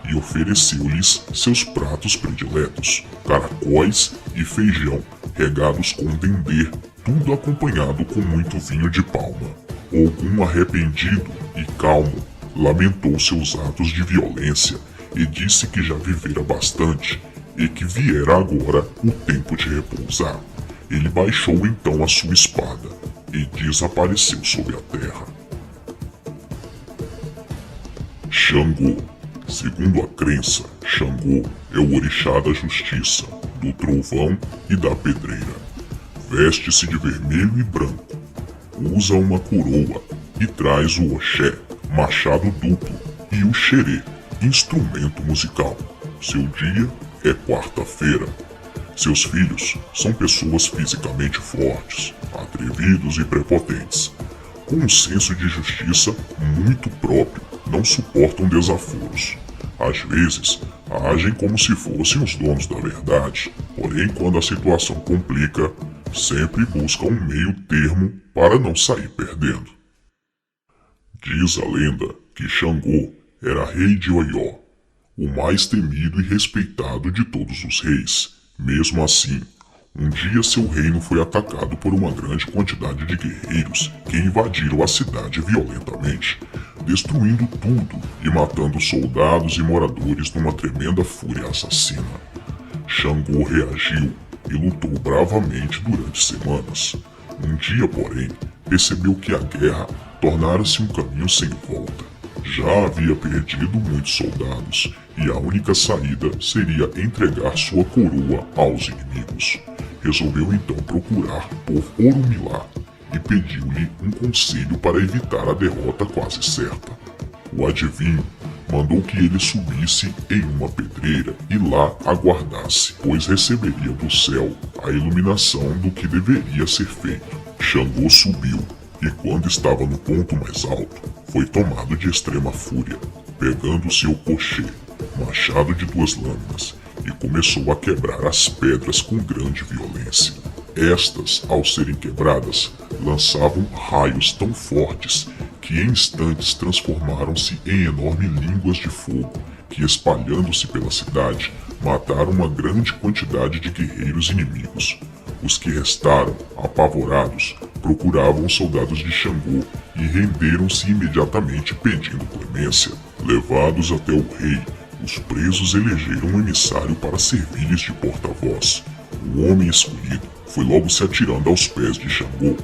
e ofereceu-lhes seus pratos prediletos, caracóis e feijão, regados com dendê, tudo acompanhado com muito vinho de palma. Ogum, arrependido e calmo, lamentou seus atos de violência e disse que já vivera bastante e que viera agora o tempo de repousar. Ele baixou então a sua espada e desapareceu sobre a terra. Xangô. Segundo a crença, Xangô é o orixá da justiça, do trovão e da pedreira. veste-se de vermelho e branco, usa uma coroa e traz o oxé, machado duplo, e o xerê, instrumento musical. Seu dia é quarta-feira. Seus filhos são pessoas fisicamente fortes, atrevidos e prepotentes, com um senso de justiça muito próprio, não suportam desaforos. Às vezes, agem como se fossem os donos da verdade, porém quando a situação complica, sempre buscam um meio termo para não sair perdendo. Diz a lenda que Xangô era rei de Oió, o mais temido e respeitado de todos os reis. Mesmo assim, um dia seu reino foi atacado por uma grande quantidade de guerreiros que invadiram a cidade violentamente, destruindo tudo e matando soldados e moradores numa tremenda fúria assassina. Xangô reagiu e lutou bravamente durante semanas. Um dia, porém, percebeu que a guerra tornara-se um caminho sem volta. Já havia perdido muitos soldados e a única saída seria entregar sua coroa aos inimigos. Resolveu então procurar por Orumilá e pediu-lhe um conselho para evitar a derrota quase certa. O adivinho mandou que ele subisse em uma pedreira e lá aguardasse, pois receberia do céu a iluminação do que deveria ser feito. Xangô subiu e quando estava no ponto mais alto, foi tomado de extrema fúria, pegando seu cochê, machado de 2 lâminas, e começou a quebrar as pedras com grande violência. Estas, ao serem quebradas, lançavam raios tão fortes que em instantes transformaram-se em enormes línguas de fogo que, espalhando-se pela cidade, mataram uma grande quantidade de guerreiros inimigos. Os que restaram, apavorados, procuravam os soldados de Xangô e renderam-se imediatamente pedindo clemência. Levados até o rei, os presos elegeram um emissário para servir-lhes de porta-voz. O homem escolhido foi logo se atirando aos pés de Xangô.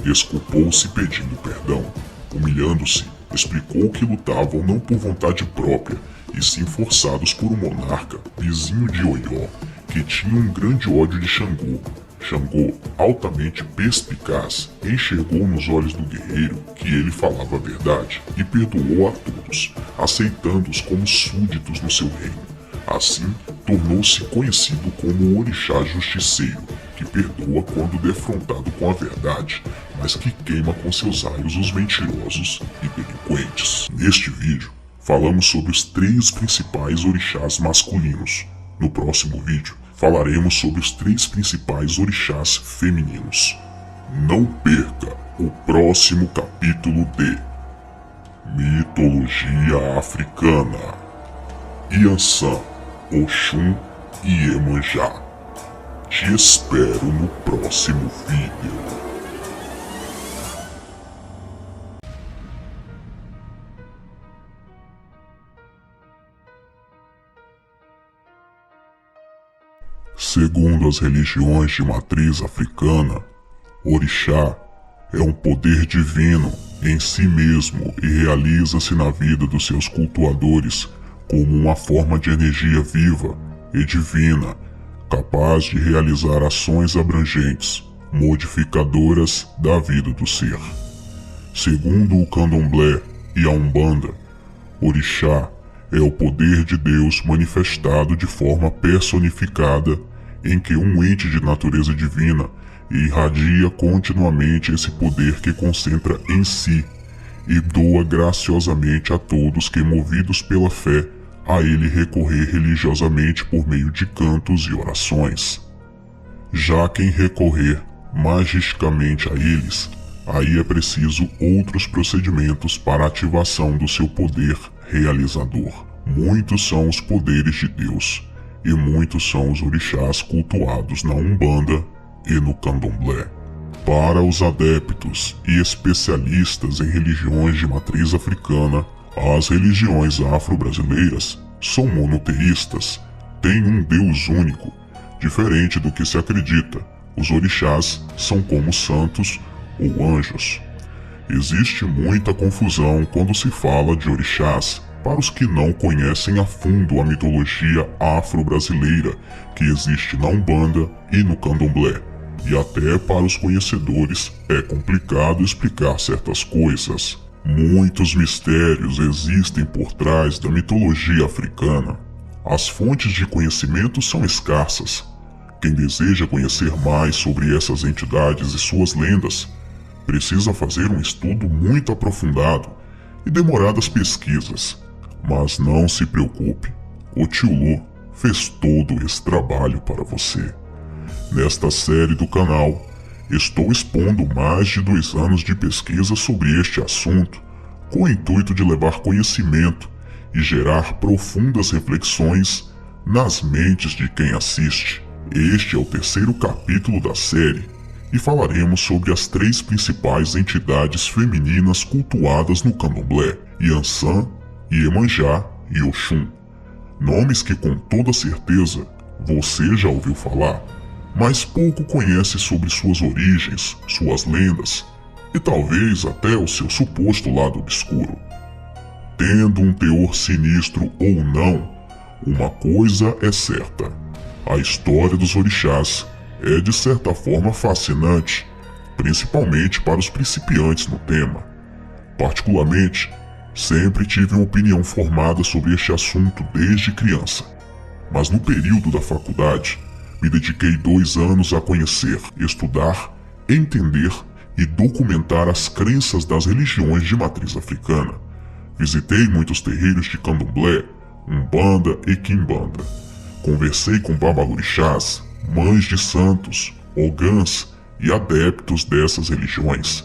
Desculpou-se pedindo perdão. Humilhando-se, explicou que lutavam não por vontade própria, e sim forçados por um monarca, vizinho de Oió, que tinha um grande ódio de Xangô. Xangô, altamente perspicaz, enxergou nos olhos do guerreiro que ele falava a verdade e perdoou a todos, aceitando-os como súditos no seu reino. Assim, tornou-se conhecido como o Orixá Justiceiro, que perdoa quando defrontado com a verdade, mas que queima com seus raios os mentirosos e delinquentes. Neste vídeo, falamos sobre os 3 principais orixás masculinos. No próximo vídeo, falaremos sobre os 3 principais orixás femininos. Não perca o próximo capítulo de Mitologia Africana, Yansan, Oxum e Iemanjá. Te espero no próximo vídeo. Segundo as religiões de matriz africana, Orixá é um poder divino em si mesmo e realiza-se na vida dos seus cultuadores como uma forma de energia viva e divina, capaz de realizar ações abrangentes, modificadoras da vida do ser. Segundo o Candomblé e a Umbanda, Orixá é o poder de Deus manifestado de forma personificada em que um ente de natureza divina irradia continuamente esse poder que concentra em si e doa graciosamente a todos que, movidos pela fé, a ele recorrer religiosamente por meio de cantos e orações. Já quem recorrer magisticamente a eles, aí é preciso outros procedimentos para a ativação do seu poder realizador. Muitos são os poderes de Deus, e muitos são os orixás cultuados na Umbanda e no Candomblé. Para os adeptos e especialistas em religiões de matriz africana, as religiões afro-brasileiras são monoteístas, têm um Deus único, diferente do que se acredita. Os orixás são como santos ou anjos. Existe muita confusão quando se fala de orixás para os que não conhecem a fundo a mitologia afro-brasileira que existe na Umbanda e no Candomblé. e até para os conhecedores é complicado explicar certas coisas. Muitos mistérios existem por trás da mitologia africana. As fontes de conhecimento são escassas. Quem deseja conhecer mais sobre essas entidades e suas lendas precisa fazer um estudo muito aprofundado e demoradas pesquisas. Mas não se preocupe, o tio Lu fez todo esse trabalho para você. Nesta série do canal, estou expondo mais de 2 anos de pesquisa sobre este assunto, com o intuito de levar conhecimento e gerar profundas reflexões nas mentes de quem assiste. Este é o 3º capítulo da série e falaremos sobre as 3 principais entidades femininas cultuadas no candomblé: Yansan, Iemanjá e Oxum. Nomes que com toda certeza você já ouviu falar, mas pouco conhece sobre suas origens, suas lendas e talvez até o seu suposto lado obscuro. Tendo um teor sinistro ou não, uma coisa é certa: a história dos orixás é de certa forma fascinante, principalmente para os principiantes no tema. Particularmente, sempre tive uma opinião formada sobre este assunto desde criança, mas no período da faculdade me dediquei 2 anos a conhecer, estudar, entender e documentar as crenças das religiões de matriz africana. Visitei muitos terreiros de candomblé, umbanda e quimbanda. Conversei com babalorixás, mães de santos, ogãs e adeptos dessas religiões.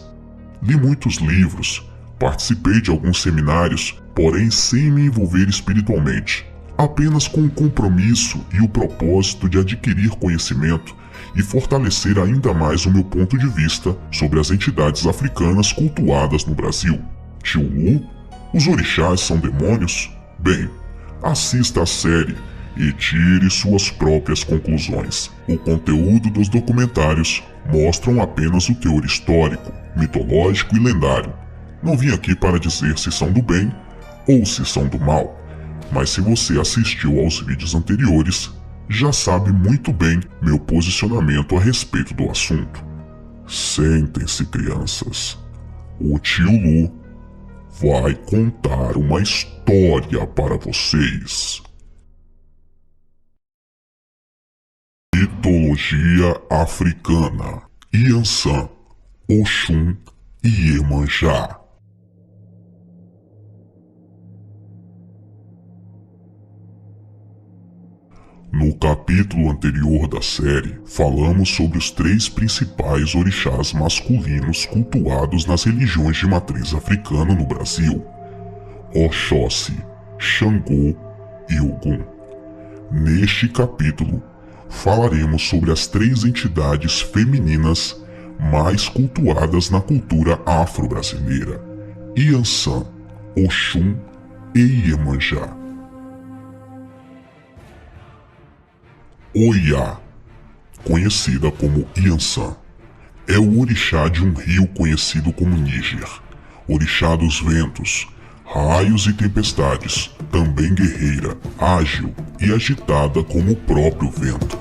Li muitos livros, participei de alguns seminários, porém sem me envolver espiritualmente, apenas com o compromisso e o propósito de adquirir conhecimento e fortalecer ainda mais o meu ponto de vista sobre as entidades africanas cultuadas no Brasil. Tio Lu? Os orixás são demônios? Bem, assista a série e tire suas próprias conclusões. O conteúdo dos documentários mostram apenas o teor histórico, mitológico e lendário. Não vim aqui para dizer se são do bem ou se são do mal, mas se você assistiu aos vídeos anteriores, já sabe muito bem meu posicionamento a respeito do assunto. Sentem-se, crianças. O tio Lu vai contar uma história para vocês. Mitologia africana: Yansan, Oxum e Iemanjá. No capítulo anterior da série, falamos sobre os 3 principais orixás masculinos cultuados nas religiões de matriz africana no Brasil: Oxóssi, Xangô e Ogum. Neste capítulo, falaremos sobre as 3 entidades femininas mais cultuadas na cultura afro-brasileira: Yansan, Oxum e Iemanjá. Oiá, conhecida como Yansan, é o orixá de um rio conhecido como Níger, orixá dos ventos, raios e tempestades, também guerreira, ágil e agitada como o próprio vento.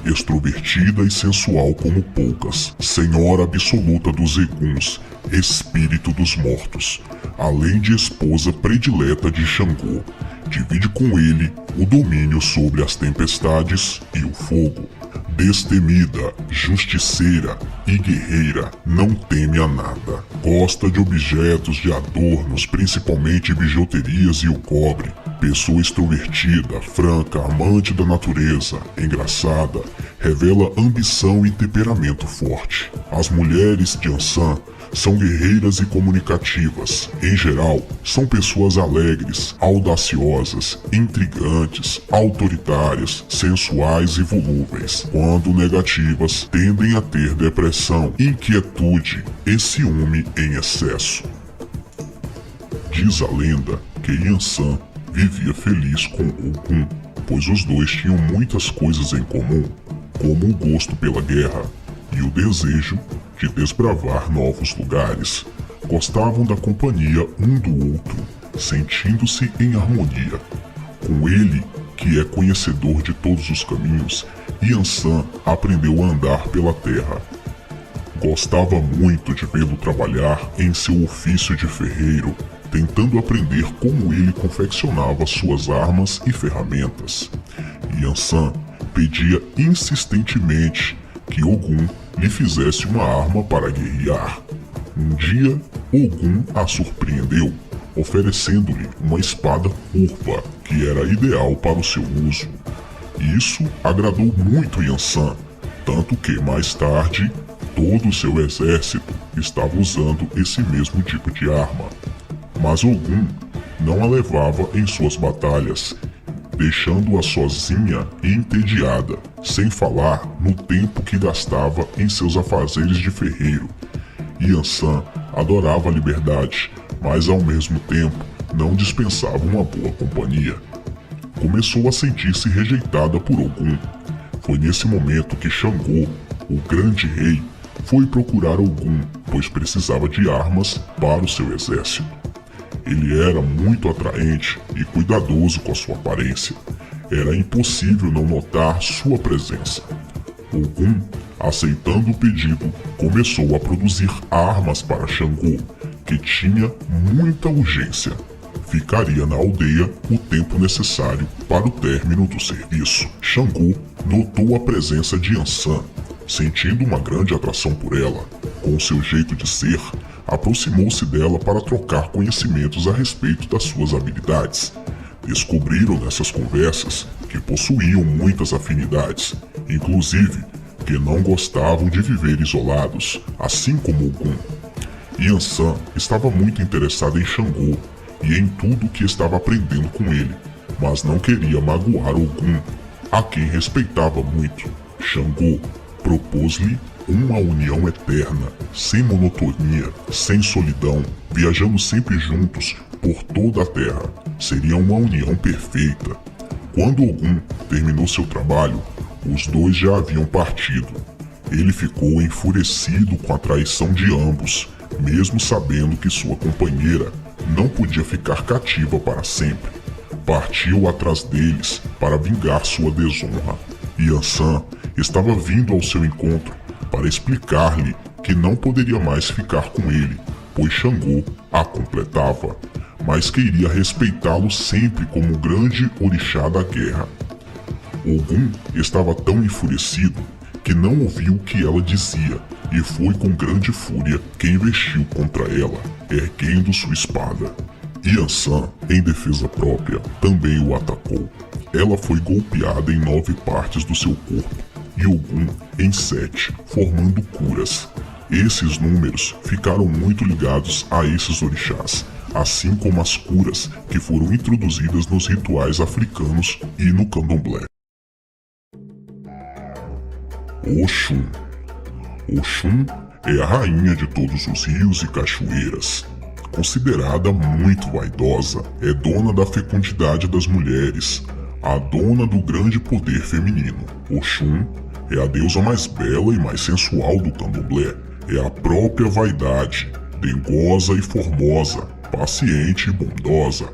Extrovertida e sensual como poucas, senhora absoluta dos eguns, espírito dos mortos, além de esposa predileta de Xangô, divide com ele o domínio sobre as tempestades e o fogo. Destemida, justiceira e guerreira, não teme a nada. Gosta de objetos de adornos, principalmente bijuterias e o cobre. Pessoa extrovertida, franca, amante da natureza, engraçada, revela ambição e temperamento forte. As mulheres de Yansan são guerreiras e comunicativas. Em geral, são pessoas alegres, audaciosas, intrigantes, autoritárias, sensuais e volúveis. Quando negativas, tendem a ter depressão, inquietude e ciúme em excesso. Diz a lenda que Yansan vivia feliz com Ogum, pois os dois tinham muitas coisas em comum, como o gosto pela guerra e o desejo de desbravar novos lugares. Gostavam da companhia um do outro, sentindo-se em harmonia. Com ele, que é conhecedor de todos os caminhos, Yansan aprendeu a andar pela terra. Gostava muito de vê-lo trabalhar em seu ofício de ferreiro, tentando aprender como ele confeccionava suas armas e ferramentas. Yansan pedia insistentemente que Ogum lhe fizesse uma arma para guerrear. Um dia, Ogum a surpreendeu, oferecendo-lhe uma espada curva que era ideal para o seu uso. Isso agradou muito Yansan, tanto que mais tarde todo o seu exército estava usando esse mesmo tipo de arma. Mas Ogum não a levava em suas batalhas, deixando-a sozinha e entediada, sem falar no tempo que gastava em seus afazeres de ferreiro. Yansan adorava a liberdade, mas ao mesmo tempo não dispensava uma boa companhia. Começou a sentir-se rejeitada por Ogum. Foi nesse momento que Xangô, o grande rei, foi procurar Ogum, pois precisava de armas para o seu exército. Ele era muito atraente e cuidadoso com a sua aparência. Era impossível não notar sua presença. Ogum, aceitando o pedido, começou a produzir armas para Xangô, que tinha muita urgência. Ficaria na aldeia o tempo necessário para o término do serviço. Xangô notou a presença de Yansan, sentindo uma grande atração por ela. Com seu jeito de ser, aproximou-se dela para trocar conhecimentos a respeito das suas habilidades. Descobriram nessas conversas que possuíam muitas afinidades, inclusive que não gostavam de viver isolados, assim como Ogum. Yansan estava muito interessada em Xangô e em tudo o que estava aprendendo com ele, mas não queria magoar Ogum, a quem respeitava muito. Xangô propôs-lhe uma união eterna, sem monotonia, sem solidão, viajando sempre juntos por toda a terra. Seria uma união perfeita. Quando Ogum terminou seu trabalho, os dois já haviam partido. Ele ficou enfurecido com a traição de ambos, mesmo sabendo que sua companheira não podia ficar cativa para sempre. Partiu atrás deles para vingar sua desonra. Yansan estava vindo ao seu encontro para explicar-lhe que não poderia mais ficar com ele, pois Xangô a completava, mas que iria respeitá-lo sempre como o grande orixá da guerra. Ogum estava tão enfurecido que não ouviu o que ela dizia e foi com grande fúria que investiu contra ela, erguendo sua espada. Yansan, em defesa própria, também o atacou. Ela foi golpeada em 9 partes do seu corpo e Ogum em 7, formando curas. Esses números ficaram muito ligados a esses orixás, assim como as curas que foram introduzidas nos rituais africanos e no candomblé. Oxum. Oxum é a rainha de todos os rios e cachoeiras. Considerada muito vaidosa, é dona da fecundidade das mulheres, a dona do grande poder feminino. Oxum é a deusa mais bela e mais sensual do candomblé. É a própria vaidade, dengosa e formosa, paciente e bondosa,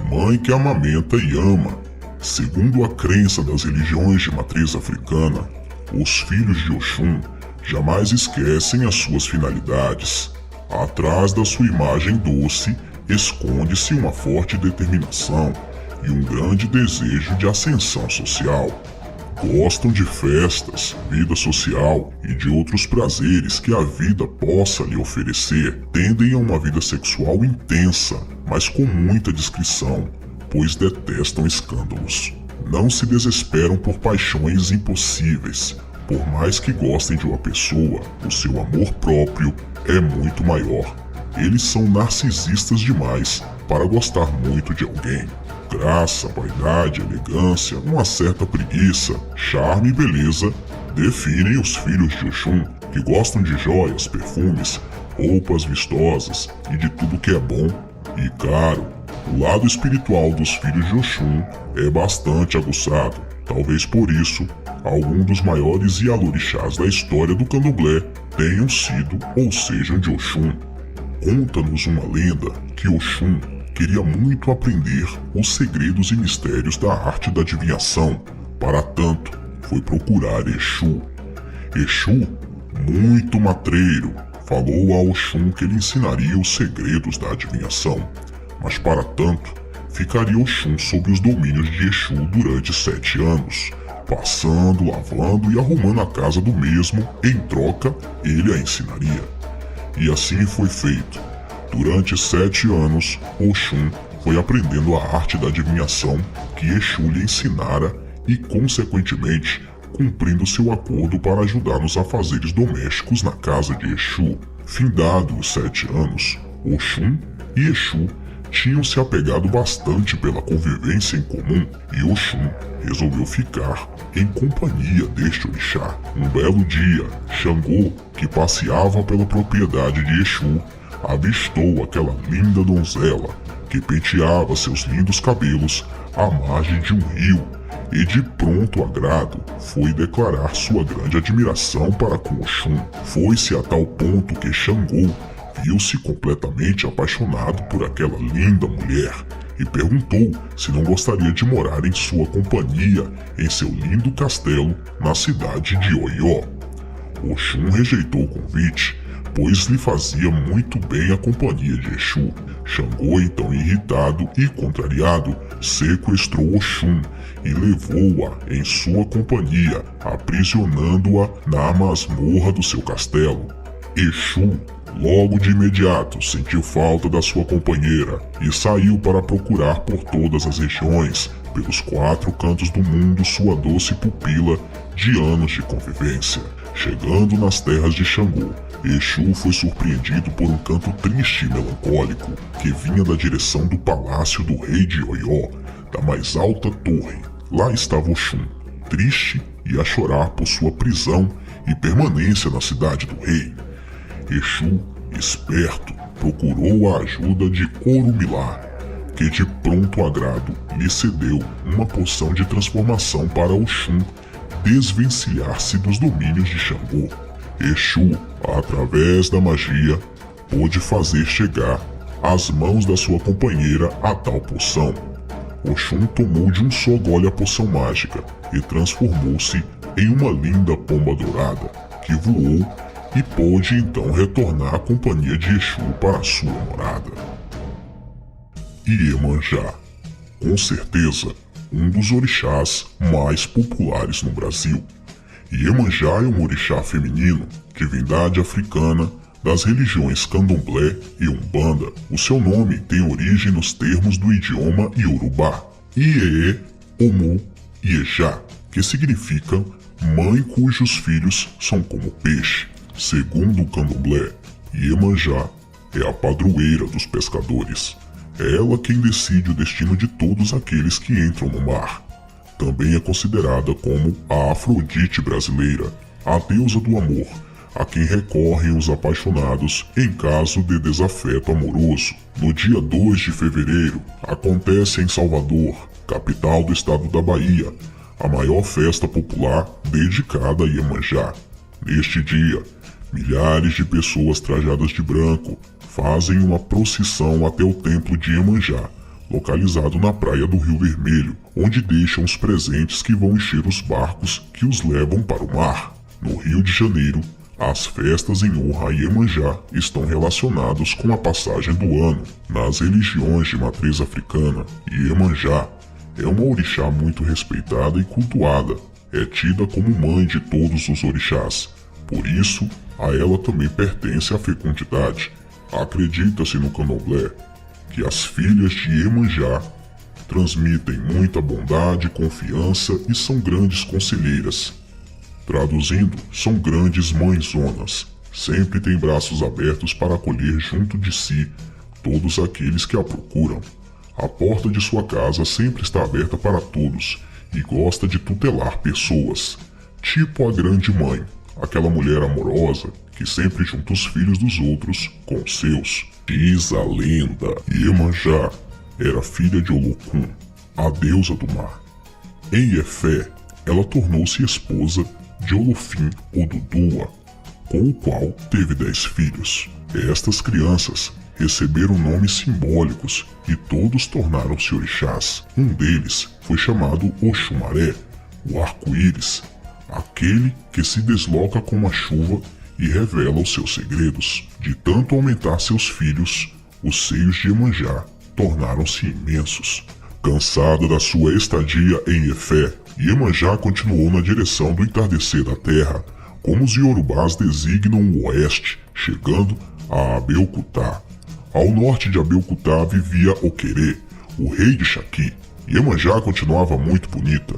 mãe que amamenta e ama. Segundo a crença das religiões de matriz africana, os filhos de Oxum jamais esquecem as suas finalidades. Atrás da sua imagem doce esconde-se uma forte determinação e um grande desejo de ascensão social. Gostam de festas, vida social e de outros prazeres que a vida possa lhe oferecer. Tendem a uma vida sexual intensa, mas com muita discrição, pois detestam escândalos. Não se desesperam por paixões impossíveis. Por mais que gostem de uma pessoa, o seu amor próprio é muito maior. Eles são narcisistas demais para gostar muito de alguém. Graça, vaidade, elegância, uma certa preguiça, charme e beleza definem os filhos de Oxum, que gostam de joias, perfumes, roupas vistosas e de tudo que é bom e caro. O lado espiritual dos filhos de Oxum é bastante aguçado. Talvez por isso, alguns dos maiores Yalorixás da história do candomblé tenham sido ou sejam de Oxum. Conta-nos uma lenda que Oxum, queria muito aprender os segredos e mistérios da arte da adivinhação. Para tanto, foi procurar Exu. Exu, muito matreiro, falou a Oxum que ele ensinaria os segredos da adivinhação, mas para tanto, ficaria Oxum sob os domínios de Exu durante 7 anos, passando, lavando e arrumando a casa do mesmo. Em troca, ele a ensinaria. E assim foi feito. Durante 7 anos, Oxum foi aprendendo a arte da adivinhação que Exu lhe ensinara e, consequentemente, cumprindo seu acordo para ajudar nos afazeres domésticos na casa de Exu. Findados os 7 anos, Oxum e Exu tinham se apegado bastante pela convivência em comum e Oxum resolveu ficar em companhia deste orixá. Um belo dia, Xangô, que passeava pela propriedade de Exu, avistou aquela linda donzela que penteava seus lindos cabelos à margem de um rio e de pronto agrado foi declarar sua grande admiração para com Oxum. Foi-se a tal ponto que Xangô viu-se completamente apaixonado por aquela linda mulher e perguntou se não gostaria de morar em sua companhia em seu lindo castelo na cidade de Oió. Oxum rejeitou o convite, pois lhe fazia muito bem a companhia de Exu. Xangô, então irritado e contrariado, sequestrou Oxum e levou-a em sua companhia, aprisionando-a na masmorra do seu castelo. Exu, logo de imediato, sentiu falta da sua companheira e saiu para procurar por todas as regiões, pelos 4 cantos do mundo, sua doce pupila de anos de convivência. Chegando nas terras de Xangô, Exu foi surpreendido por um canto triste e melancólico que vinha da direção do palácio do rei de Oió, da mais alta torre. Lá estava Oxum, triste e a chorar por sua prisão e permanência na cidade do rei. Exu, esperto, procurou a ajuda de Corumilá, que de pronto agrado lhe cedeu uma poção de transformação para Oxum desvencilhar-se dos domínios de Xangô. Exu, através da magia, pôde fazer chegar às mãos da sua companheira a tal poção. Oxum tomou de um só gole a poção mágica e transformou-se em uma linda pomba dourada, que voou e pôde então retornar à companhia de Exu para sua morada. Iemanjá, com certeza, um dos orixás mais populares no Brasil. Iemanjá é um orixá feminino, divindade africana das religiões Candomblé e Umbanda. O seu nome tem origem nos termos do idioma Iorubá, Iee, Omu, Iejá, que significam mãe cujos filhos são como peixe. Segundo o Candomblé, Iemanjá é a padroeira dos pescadores. É ela quem decide o destino de todos aqueles que entram no mar. Também é considerada como a Afrodite brasileira, a deusa do amor, a quem recorrem os apaixonados em caso de desafeto amoroso. No dia 2 de fevereiro, acontece em Salvador, capital do estado da Bahia, a maior festa popular dedicada a Iemanjá. Neste dia, milhares de pessoas trajadas de branco fazem uma procissão até o templo de Iemanjá, localizado na praia do Rio Vermelho, onde deixam os presentes que vão encher os barcos que os levam para o mar. No Rio de Janeiro, as festas em honra a Iemanjá estão relacionadas com a passagem do ano. Nas religiões de matriz africana, Iemanjá é uma orixá muito respeitada e cultuada. É tida como mãe de todos os orixás. Por isso, a ela também pertence a fecundidade. Acredita-se no Candomblé que as filhas de Iemanjá transmitem muita bondade e confiança e são grandes conselheiras. Traduzindo, são grandes mãezonas. Sempre têm braços abertos para acolher junto de si todos aqueles que a procuram. A porta de sua casa sempre está aberta para todos e gosta de tutelar pessoas, tipo a grande mãe, aquela mulher amorosa que sempre junta os filhos dos outros com os seus. Diz a lenda, Iemanjá era filha de Olokun, a deusa do mar. Em Efé, ela tornou-se esposa de Olofim Odudua, com o qual teve 10 filhos. Estas crianças receberam nomes simbólicos e todos tornaram-se orixás. Um deles foi chamado Oxumaré, o arco-íris, aquele que se desloca como a chuva e revela os seus segredos. De tanto aumentar seus filhos, os seios de Iemanjá tornaram-se imensos. Cansada da sua estadia em Efé, Iemanjá continuou na direção do entardecer da terra, como os Iorubás designam o oeste, chegando a Abeokuta. Ao norte de Abeokuta vivia Oquerê, o rei de Xaqui. Iemanjá continuava muito bonita.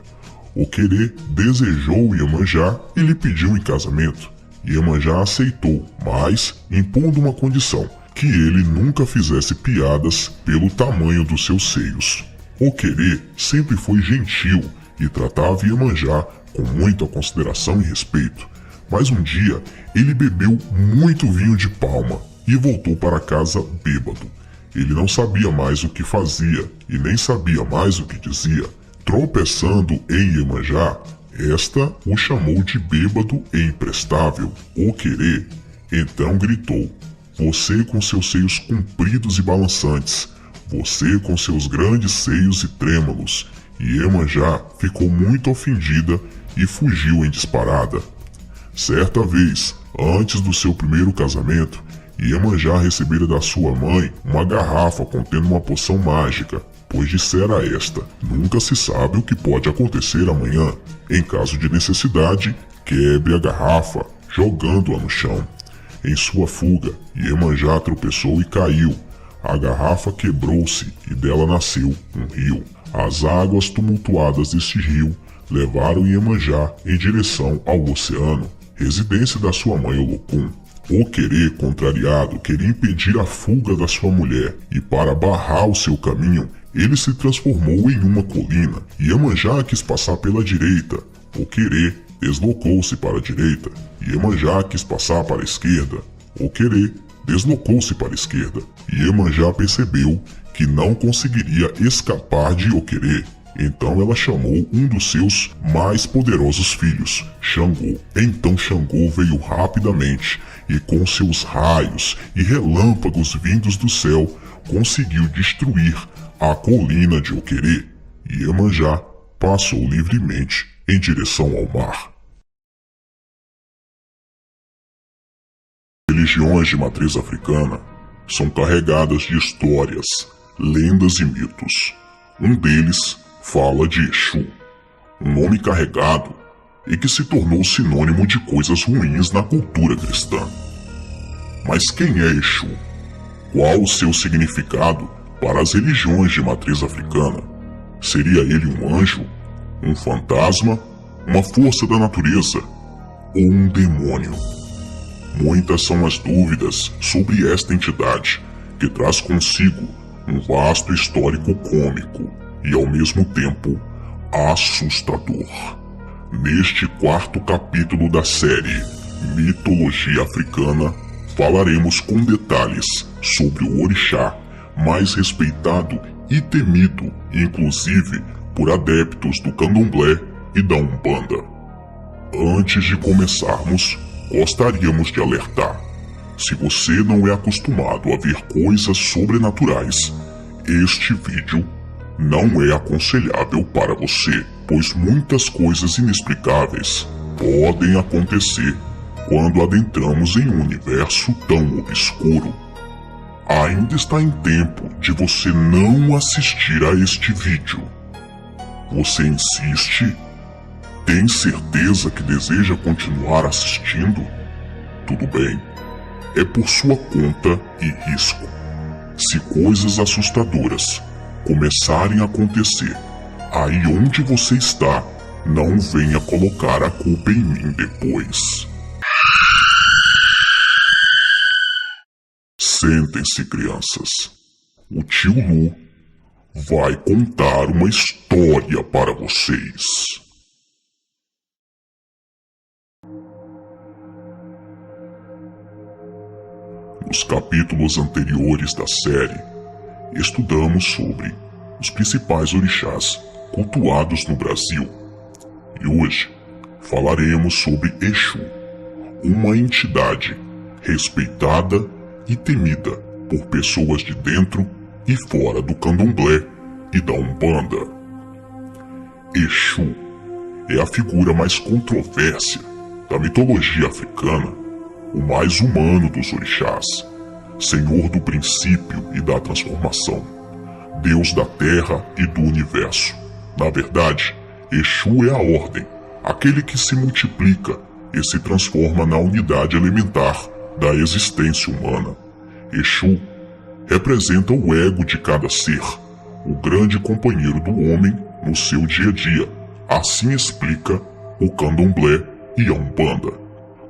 Oquerê desejou Iemanjá e lhe pediu em casamento. Iemanjá aceitou, mas impondo uma condição, que ele nunca fizesse piadas pelo tamanho dos seus seios. Oquerê sempre foi gentil e tratava Iemanjá com muita consideração e respeito. Mas um dia ele bebeu muito vinho de palma e voltou para casa bêbado. Ele não sabia mais o que fazia e nem sabia mais o que dizia. Tropeçando em Iemanjá, esta o chamou de bêbado e imprestável. Oquerê então gritou: "Você com seus seios compridos e balançantes, você com seus grandes seios e trêmulos." E Iemanjá ficou muito ofendida e fugiu em disparada. Certa vez, antes do seu primeiro casamento, Iemanjá recebera da sua mãe uma garrafa contendo uma poção mágica, pois dissera esta: "Nunca se sabe o que pode acontecer amanhã. Em caso de necessidade, quebre a garrafa, jogando-a no chão." Em sua fuga, Iemanjá tropeçou e caiu. A garrafa quebrou-se e dela nasceu um rio. As águas tumultuadas deste rio levaram Iemanjá em direção ao oceano, residência da sua mãe Olokun. Oquerê, contrariado, queria impedir a fuga da sua mulher e, para barrar o seu caminho, ele se transformou em uma colina. Iemanjá quis passar pela direita. Oquerê deslocou-se para a direita. Iemanjá quis passar para a esquerda. Oquerê deslocou-se para a esquerda. Iemanjá percebeu que não conseguiria escapar de Oquerê. Então ela chamou um dos seus mais poderosos filhos, Xangô. Então Xangô veio rapidamente e com seus raios e relâmpagos vindos do céu conseguiu destruir a colina de Oquerê. Iemanjá passou livremente em direção ao mar. Religiões de matriz africana são carregadas de histórias, lendas e mitos. Um deles fala de Exu, um nome carregado e que se tornou sinônimo de coisas ruins na cultura cristã. Mas quem é Exu? Qual o seu significado para as religiões de matriz africana? Seria ele um anjo, um fantasma, uma força da natureza ou um demônio? Muitas são as dúvidas sobre esta entidade, que traz consigo um vasto histórico cômico e ao mesmo tempo assustador. Neste quarto capítulo da série Mitologia Africana, falaremos com detalhes sobre o orixá mais respeitado e temido, inclusive por adeptos do candomblé e da umbanda. Antes de começarmos, gostaríamos de alertar: se você não é acostumado a ver coisas sobrenaturais, este vídeo não é aconselhável para você, pois muitas coisas inexplicáveis podem acontecer quando adentramos em um universo tão obscuro. Ainda está em tempo de você não assistir a este vídeo. Você insiste? Tem certeza que deseja continuar assistindo? Tudo bem, é por sua conta e risco. Se coisas assustadoras começarem a acontecer aí onde você está, não venha colocar a culpa em mim depois. Sentem-se, crianças. O tio Lu vai contar uma história para vocês. Nos capítulos anteriores da série, estudamos sobre os principais orixás cultuados no Brasil. E hoje falaremos sobre Exu, uma entidade respeitada e temida por pessoas de dentro e fora do candomblé e da Umbanda. Exu é a figura mais controversa da mitologia africana, o mais humano dos orixás, senhor do princípio e da transformação, Deus da terra e do universo. Na verdade, Exu é a ordem, aquele que se multiplica e se transforma na unidade elementar da existência humana. Exu representa o ego de cada ser, o grande companheiro do homem no seu dia a dia. Assim explica o candomblé e a Umbanda.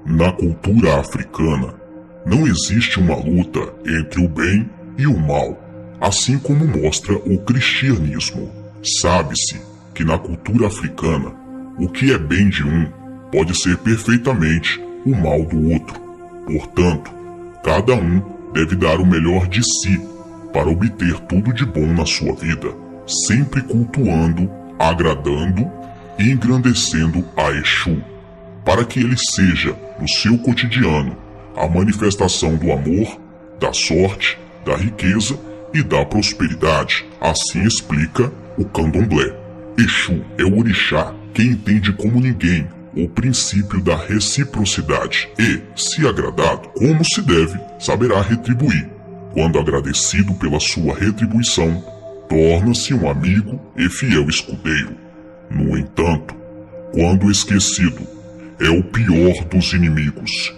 Na cultura africana, não existe uma luta entre o bem e o mal, assim como mostra o cristianismo. Sabe-se que na cultura africana, o que é bem de um pode ser perfeitamente o mal do outro. Portanto, cada um deve dar o melhor de si para obter tudo de bom na sua vida, sempre cultuando, agradando e engrandecendo a Exu, para que ele seja, no seu cotidiano, a manifestação do amor, da sorte, da riqueza e da prosperidade. Assim explica o candomblé. Exu é o orixá que entende como ninguém o princípio da reciprocidade e, se agradado como se deve, saberá retribuir. Quando agradecido pela sua retribuição, torna-se um amigo e fiel escudeiro. No entanto, quando esquecido, é o pior dos inimigos,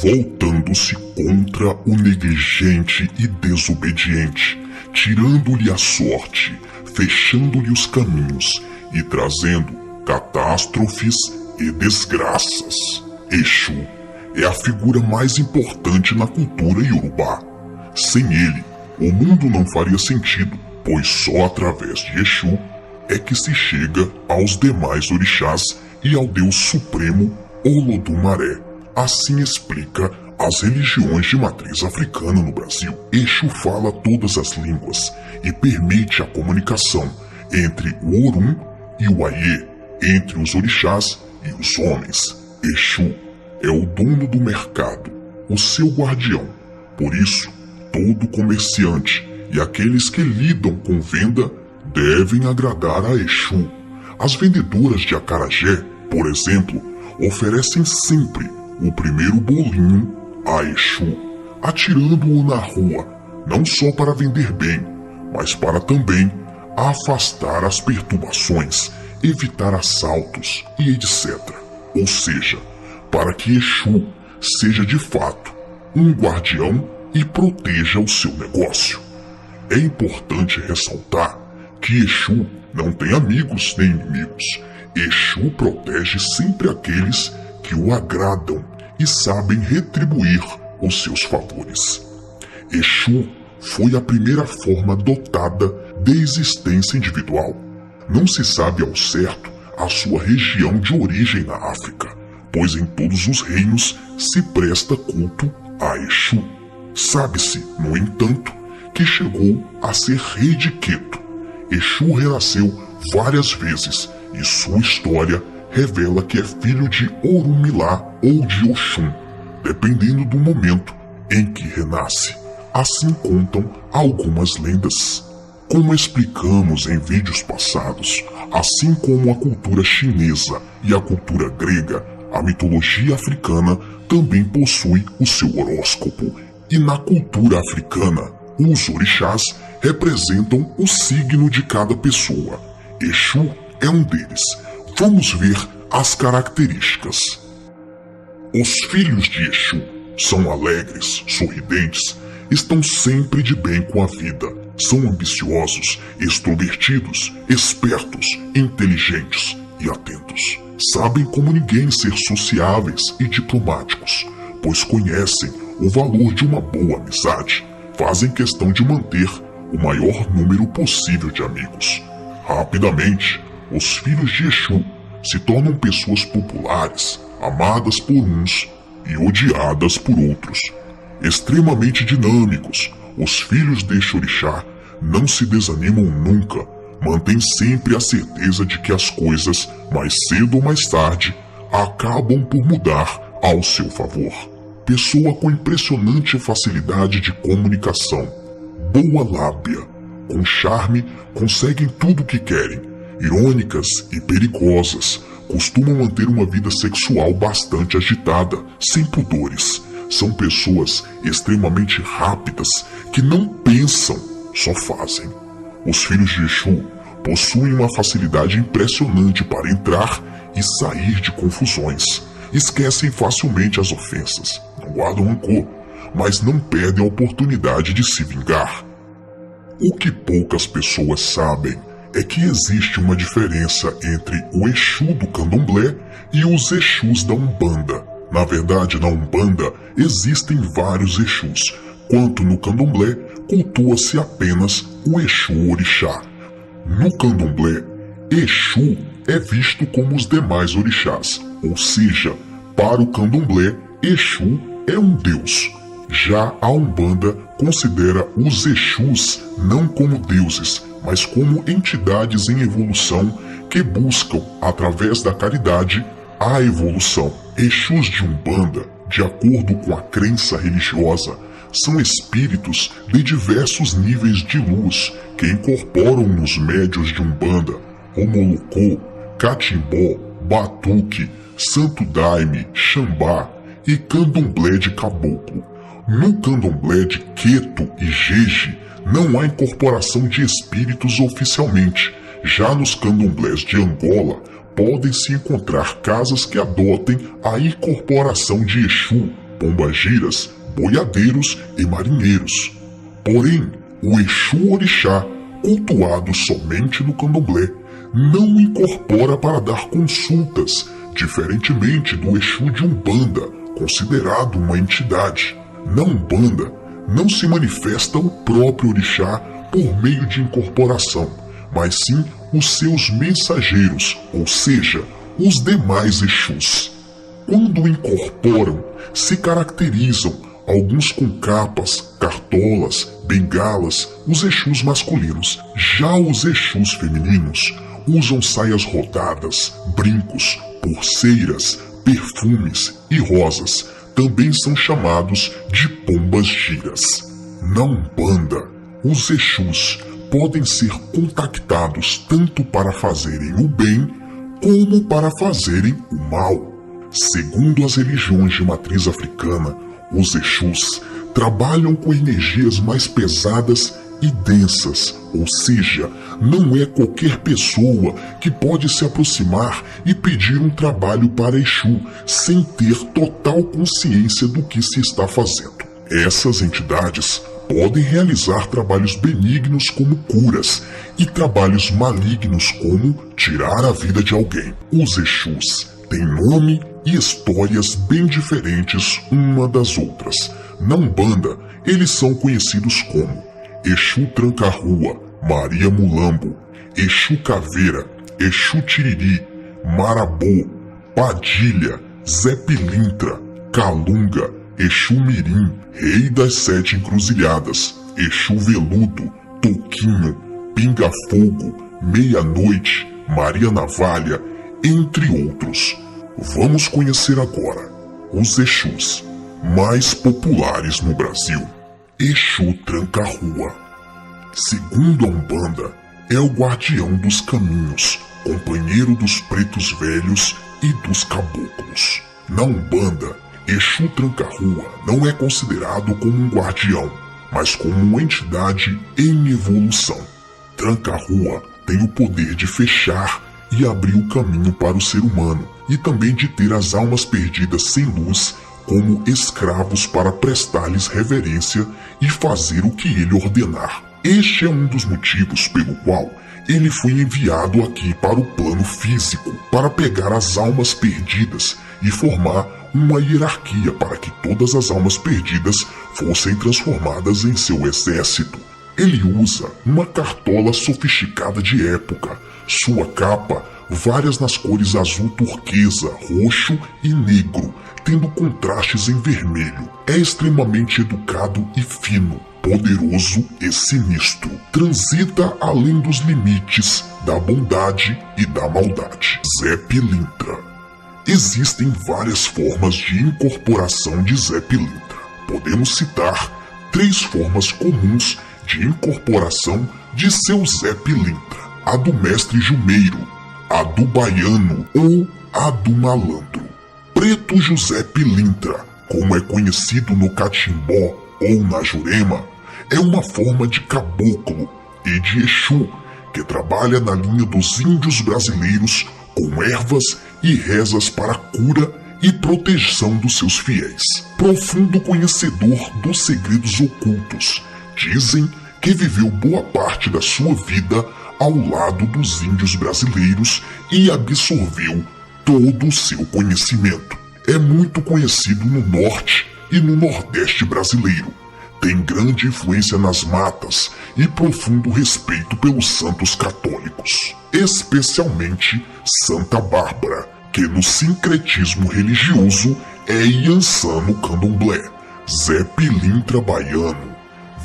voltando-se contra o negligente e desobediente, tirando-lhe a sorte, fechando-lhe os caminhos e trazendo catástrofes e desgraças. Exu é a figura mais importante na cultura iorubá. Sem ele, o mundo não faria sentido, pois só através de Exu é que se chega aos demais orixás e ao Deus Supremo Olodumaré. Assim explica as religiões de matriz africana no Brasil. Exu fala todas as línguas e permite a comunicação entre o Orum e o Aie, entre os orixás e os homens. Exu é o dono do mercado, o seu guardião. Por isso, todo comerciante e aqueles que lidam com venda devem agradar a Exu. As vendedoras de acarajé, por exemplo, oferecem sempre o primeiro bolinho a Exu, atirando-o na rua, não só para vender bem, mas para também afastar as perturbações, evitar assaltos e etc. Ou seja, para que Exu seja de fato um guardião e proteja o seu negócio. É importante ressaltar que Exu não tem amigos nem inimigos. Exu protege sempre aqueles que o agradam e sabem retribuir os seus favores. Exu foi a primeira forma dotada de existência individual. Não se sabe ao certo a sua região de origem na África, pois em todos os reinos se presta culto a Exu. Sabe-se, no entanto, que chegou a ser rei de Queto. Exu renasceu várias vezes e sua história revela que é filho de Orumilá ou de Oxum, dependendo do momento em que renasce. Assim contam algumas lendas. Como explicamos em vídeos passados, assim como a cultura chinesa e a cultura grega, a mitologia africana também possui o seu horóscopo. E na cultura africana, os orixás representam o signo de cada pessoa. Exu é um deles. Vamos ver as características. Os filhos de Exu são alegres, sorridentes, estão sempre de bem com a vida, são ambiciosos, extrovertidos, espertos, inteligentes e atentos. Sabem como ninguém ser sociáveis e diplomáticos, pois conhecem o valor de uma boa amizade. Fazem questão de manter o maior número possível de amigos. Rapidamente, os filhos de Exu se tornam pessoas populares, amadas por uns e odiadas por outros. Extremamente dinâmicos, os filhos deste orixá não se desanimam nunca, mantêm sempre a certeza de que as coisas, mais cedo ou mais tarde, acabam por mudar ao seu favor. pessoa com impressionante facilidade de comunicação, boa lábia, com charme, conseguem tudo o que querem, irônicas e perigosas, costumam manter uma vida sexual bastante agitada, sem pudores. São pessoas extremamente rápidas que não pensam, só fazem. Os filhos de Exu possuem uma facilidade impressionante para entrar e sair de confusões. Esquecem facilmente as ofensas, não guardam rancor, mas não perdem a oportunidade de se vingar. O que poucas pessoas sabem é que existe uma diferença entre o Exu do Candomblé e os Exus da Umbanda. Na verdade, na Umbanda existem vários Exus, quanto no Candomblé cultua-se apenas o Exu Orixá. No Candomblé, Exu é visto como os demais orixás, ou seja, para o Candomblé, Exu é um deus. Já a Umbanda considera os Exus não como deuses, mas como entidades em evolução que buscam, através da caridade, a evolução. Exus de Umbanda, de acordo com a crença religiosa, são espíritos de diversos níveis de luz que incorporam nos médios de Umbanda, Omolocô, Catimbó, Batuque, Santo Daime, Xambá e Candomblé de Caboclo. No Candomblé de Queto e Jeje não há incorporação de espíritos oficialmente. Já nos candomblés de Angola, podem-se encontrar casas que adotem a incorporação de Exu, pombagiras, boiadeiros e marinheiros. Porém, o Exu Orixá, cultuado somente no Candomblé, não incorpora para dar consultas, diferentemente do Exu de Umbanda, considerado uma entidade. Na Umbanda, não se manifesta o próprio orixá por meio de incorporação, mas sim os seus mensageiros, ou seja, os demais Exus. Quando incorporam, se caracterizam, alguns com capas, cartolas, bengalas, os Exus masculinos. Já os Exus femininos usam saias rodadas, brincos, pulseiras, perfumes e rosas. Também são chamados de pombas giras. Na Umbanda, os Exus podem ser contactados tanto para fazerem o bem como para fazerem o mal. Segundo as religiões de matriz africana, os Exus trabalham com energias mais pesadas e densas, ou seja, não é qualquer pessoa que pode se aproximar e pedir um trabalho para Exu sem ter total consciência do que se está fazendo. Essas entidades podem realizar trabalhos benignos como curas e trabalhos malignos como tirar a vida de alguém. Os Exus têm nome e histórias bem diferentes uma das outras. Na Umbanda, eles são conhecidos como Exu Tranca-Rua, Maria Mulambo, Exu Caveira, Exu Tiriri, Marabô, Padilha, Zé Pilintra, Calunga, Exu Mirim, Rei das Sete Encruzilhadas, Exu Veludo, Toquinho, Pinga-Fogo, Meia-Noite, Maria Navalha, entre outros. Vamos conhecer agora os Exus mais populares no Brasil. Exu Tranca-Rua. Segundo a Umbanda, é o guardião dos caminhos, companheiro dos pretos velhos e dos caboclos. Na Umbanda, Exu Tranca-Rua não é considerado como um guardião, mas como uma entidade em evolução. Tranca-Rua tem o poder de fechar e abrir o caminho para o ser humano, e também de ter as almas perdidas sem luz como escravos para prestar-lhes reverência e fazer o que ele ordenar. Este é um dos motivos pelo qual ele foi enviado aqui para o plano físico, para pegar as almas perdidas e formar uma hierarquia para que todas as almas perdidas fossem transformadas em seu exército. Ele usa uma cartola sofisticada de época, sua capa várias nas cores azul turquesa, roxo e negro, tendo contrastes em vermelho. É extremamente educado e fino, poderoso e sinistro. Transita além dos limites da bondade e da maldade. Zé Pilintra. Existem várias formas de incorporação de Zé Pilintra. Podemos citar 3 formas comuns de incorporação de seu Zé Pilintra: a do mestre Jumeiro, a do baiano ou a do malandro. Preto José Pilintra, como é conhecido no Catimbó ou na Jurema, é uma forma de caboclo e de Exu que trabalha na linha dos índios brasileiros com ervas e rezas para a cura e proteção dos seus fiéis. Profundo conhecedor dos segredos ocultos, dizem que viveu boa parte da sua vida ao lado dos índios brasileiros e absorveu todo o seu conhecimento. É muito conhecido no norte e no nordeste brasileiro. Tem grande influência nas matas e profundo respeito pelos santos católicos, especialmente Santa Bárbara, que no sincretismo religioso é Iansã no candomblé. Zé Pilintra baiano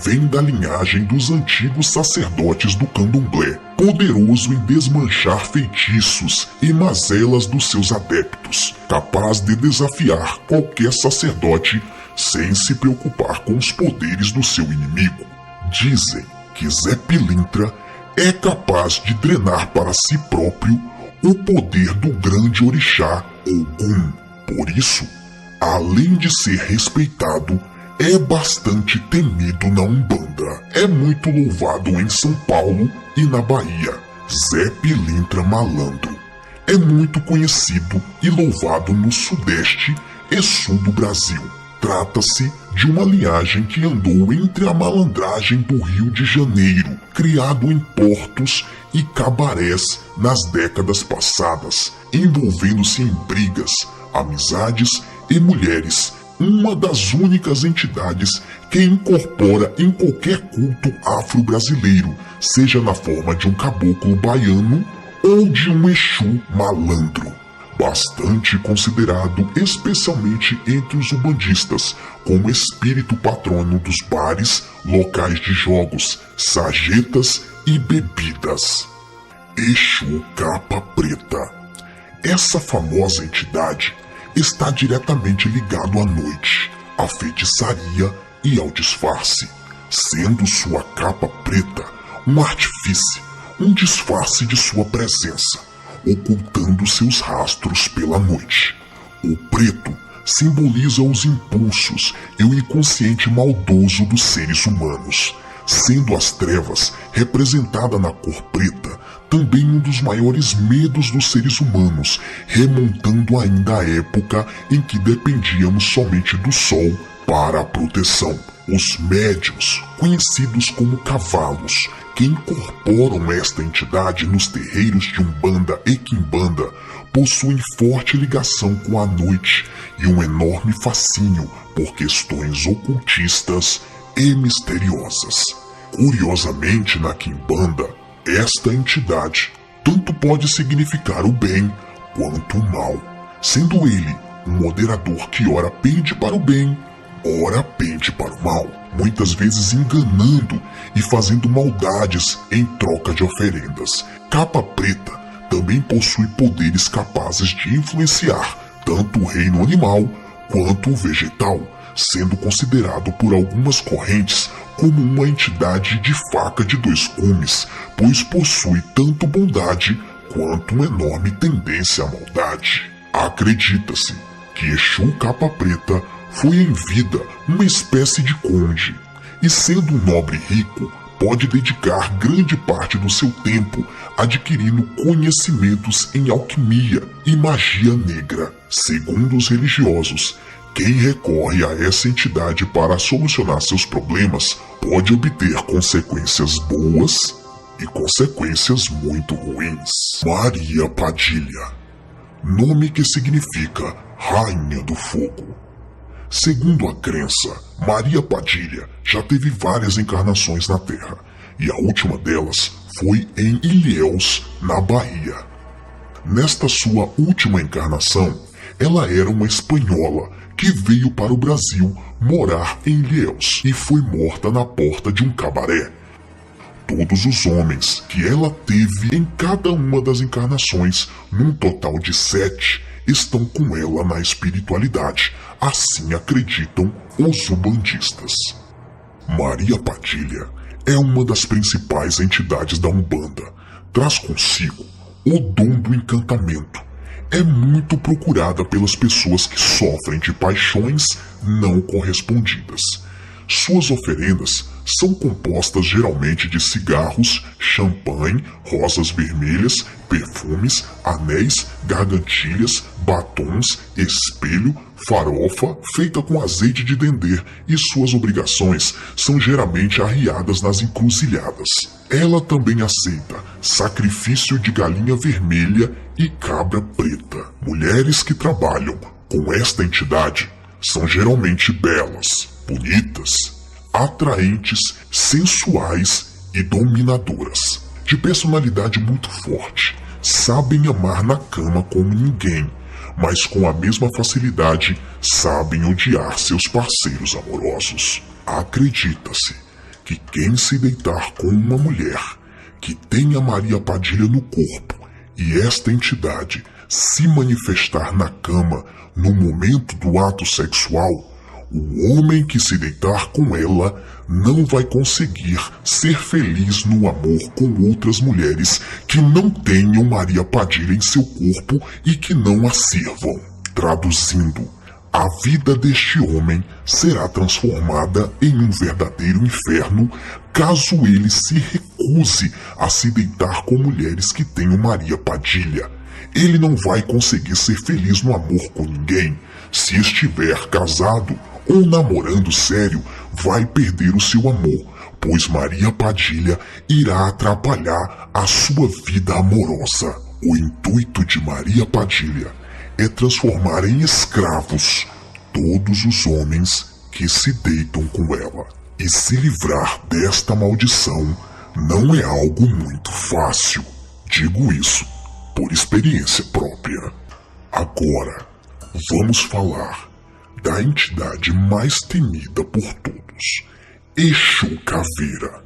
vem da linhagem dos antigos sacerdotes do candomblé, poderoso em desmanchar feitiços e mazelas dos seus adeptos, capaz de desafiar qualquer sacerdote sem se preocupar com os poderes do seu inimigo. Dizem que Zé Pilintra é capaz de drenar para si próprio o poder do grande orixá Ogum. Por isso, além de ser respeitado, é bastante temido na Umbanda. É muito louvado em São Paulo e na Bahia. Zé Pilintra malandro é muito conhecido e louvado no Sudeste e Sul do Brasil. Trata-se de uma linhagem que andou entre a malandragem do Rio de Janeiro, criado em portos e cabarés nas décadas passadas, envolvendo-se em brigas, amizades e mulheres, uma das únicas entidades que incorpora em qualquer culto afro-brasileiro, seja na forma de um caboclo baiano ou de um Exu malandro. Bastante considerado especialmente entre os umbandistas como espírito patrono dos bares, locais de jogos, sarjetas e bebidas. Exu Capa Preta. Essa famosa entidade está diretamente ligado à noite, à feitiçaria e ao disfarce, sendo sua capa preta um artifício, um disfarce de sua presença, ocultando seus rastros pela noite. O preto simboliza os impulsos e o inconsciente maldoso dos seres humanos, sendo as trevas, representada na cor preta, também um dos maiores medos dos seres humanos, remontando ainda à época em que dependíamos somente do sol para a proteção. Os médiuns, conhecidos como cavalos, que incorporam esta entidade nos terreiros de Umbanda e Quimbanda, possuem forte ligação com a noite e um enorme fascínio por questões ocultistas e misteriosas. Curiosamente, na Quimbanda, esta entidade tanto pode significar o bem quanto o mal, sendo ele um moderador que ora pende para o bem, ora pende para o mal, muitas vezes enganando e fazendo maldades em troca de oferendas. Capa Preta também possui poderes capazes de influenciar tanto o reino animal quanto o vegetal, sendo considerado por algumas correntes como uma entidade de faca de 2 gumes, pois possui tanto bondade quanto uma enorme tendência à maldade. Acredita-se que Exu Capa Preta foi em vida uma espécie de conde, e sendo um nobre rico, pode dedicar grande parte do seu tempo adquirindo conhecimentos em alquimia e magia negra. Segundo os religiosos, quem recorre a essa entidade para solucionar seus problemas pode obter consequências boas e consequências muito ruins. Maria Padilha, nome que significa Rainha do Fogo. Segundo a crença, Maria Padilha já teve várias encarnações na Terra, e a última delas foi em Ilhéus, na Bahia. Nesta sua última encarnação, ela era uma espanhola que veio para o Brasil morar em Ilhéus e foi morta na porta de um cabaré. Todos os homens que ela teve em cada uma das encarnações, num total de 7, estão com ela na espiritualidade, assim acreditam os umbandistas. Maria Padilha é uma das principais entidades da Umbanda. Traz consigo o dom do encantamento. É muito procurada pelas pessoas que sofrem de paixões não correspondidas. Suas oferendas são compostas geralmente de cigarros, champanhe, rosas vermelhas, perfumes, anéis, gargantilhas, batons, espelho, farofa feita com azeite de dendê, e suas obrigações são geralmente arriadas nas encruzilhadas. Ela também aceita sacrifício de galinha vermelha e cabra preta. Mulheres que trabalham com esta entidade são geralmente belas, bonitas, atraentes, sensuais e dominadoras, de personalidade muito forte. Sabem amar na cama como ninguém, mas com a mesma facilidade sabem odiar seus parceiros amorosos. Acredita-se que quem se deitar com uma mulher que tenha Maria Padilha no corpo e esta entidade se manifestar na cama no momento do ato sexual, o homem que se deitar com ela não vai conseguir ser feliz no amor com outras mulheres que não tenham Maria Padilha em seu corpo e que não a sirvam. Traduzindo, a vida deste homem será transformada em um verdadeiro inferno caso ele se recuse a se deitar com mulheres que tenham Maria Padilha. Ele não vai conseguir ser feliz no amor com ninguém. Se estiver casado ou namorando sério, vai perder o seu amor, pois Maria Padilha irá atrapalhar a sua vida amorosa. O intuito de Maria Padilha é transformar em escravos todos os homens que se deitam com ela. E se livrar desta maldição não é algo muito fácil. Digo isso por experiência própria. Agora, vamos falar da entidade mais temida por todos, Exu Caveira.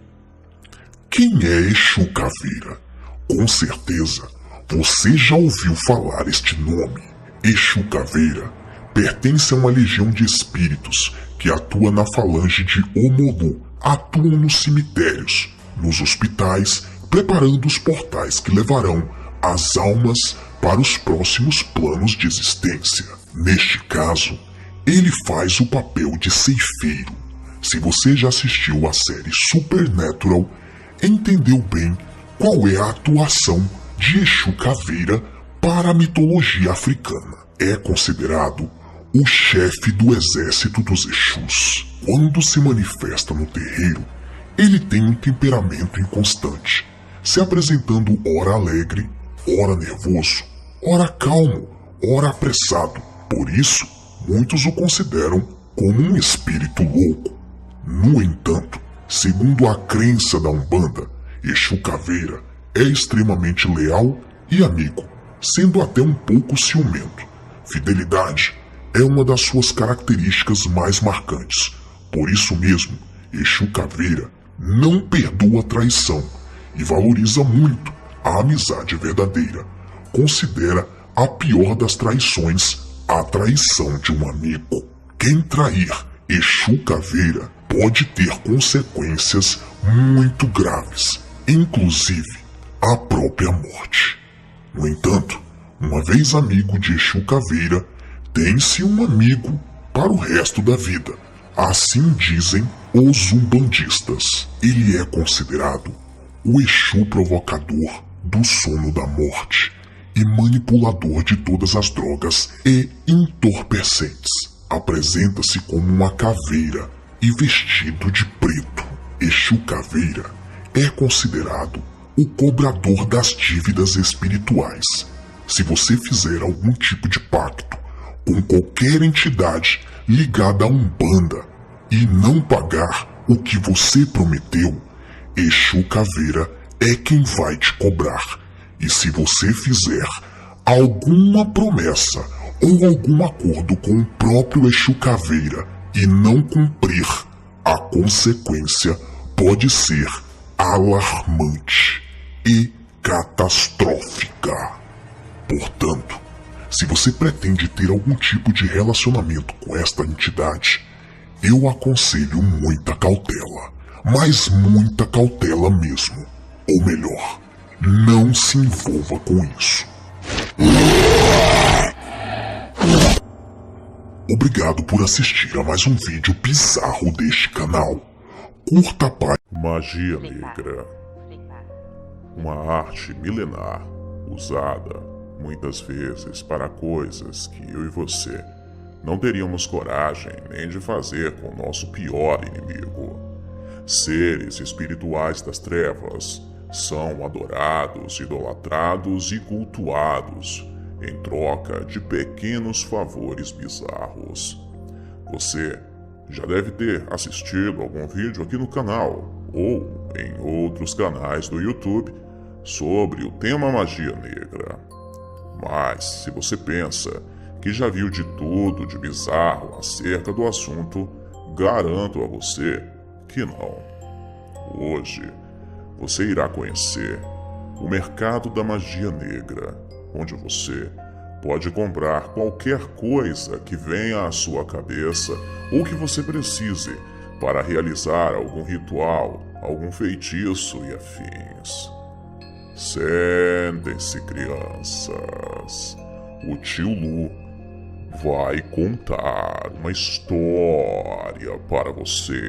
Quem é Exu Caveira? Com certeza, você já ouviu falar este nome. Exu Caveira pertence a uma legião de espíritos que atua na falange de Omolu. Atuam nos cemitérios, nos hospitais, preparando os portais que levarão as almas para os próximos planos de existência. Neste caso, ele faz o papel de ceifeiro. Se você já assistiu à série Supernatural, entendeu bem qual é a atuação de Exu Caveira para a mitologia africana. É considerado o chefe do exército dos Exus. Quando se manifesta no terreiro, ele tem um temperamento inconstante, se apresentando ora alegre, ora nervoso, ora calmo, ora apressado. Por isso, muitos o consideram como um espírito louco. No entanto, segundo a crença da Umbanda, Exu Caveira é extremamente leal e amigo, sendo até um pouco ciumento. Fidelidade é uma das suas características mais marcantes. Por isso mesmo, Exu Caveira não perdoa traição e valoriza muito a amizade verdadeira. Considera a pior das traições a traição de um amigo. Quem trair Exu Caveira pode ter consequências muito graves, inclusive a própria morte. No entanto, uma vez amigo de Exu Caveira, tem-se um amigo para o resto da vida. Assim dizem os umbandistas. Ele é considerado o Exu provocador do sono da morte e manipulador de todas as drogas e entorpecentes. Apresenta-se como uma caveira e vestido de preto. Exu Caveira é considerado o cobrador das dívidas espirituais. Se você fizer algum tipo de pacto com qualquer entidade ligada a Umbanda e não pagar o que você prometeu, Exu Caveira é quem vai te cobrar. E se você fizer alguma promessa ou algum acordo com o próprio Exu Caveira e não cumprir, a consequência pode ser alarmante e catastrófica. Portanto, Se você pretende ter algum tipo de relacionamento com esta entidade, eu aconselho muita cautela, mas muita cautela mesmo. Ou melhor, não se envolva com isso. Obrigado por assistir a mais um vídeo bizarro deste canal. Curta a página Magia Negra. Uma arte milenar, usada muitas vezes para coisas que eu e você não teríamos coragem nem de fazer com o nosso pior inimigo. Seres espirituais das trevas são adorados, idolatrados e cultuados em troca de pequenos favores bizarros. Você já deve ter assistido algum vídeo aqui no canal ou em outros canais do YouTube sobre o tema magia negra. Mas se você pensa que já viu de tudo de bizarro acerca do assunto, garanto a você que não. Hoje você irá conhecer o mercado da magia negra, onde você pode comprar qualquer coisa que venha à sua cabeça ou que você precise para realizar algum ritual, algum feitiço e afins. Sentem-se, crianças. O tio Lu vai contar uma história para vocês.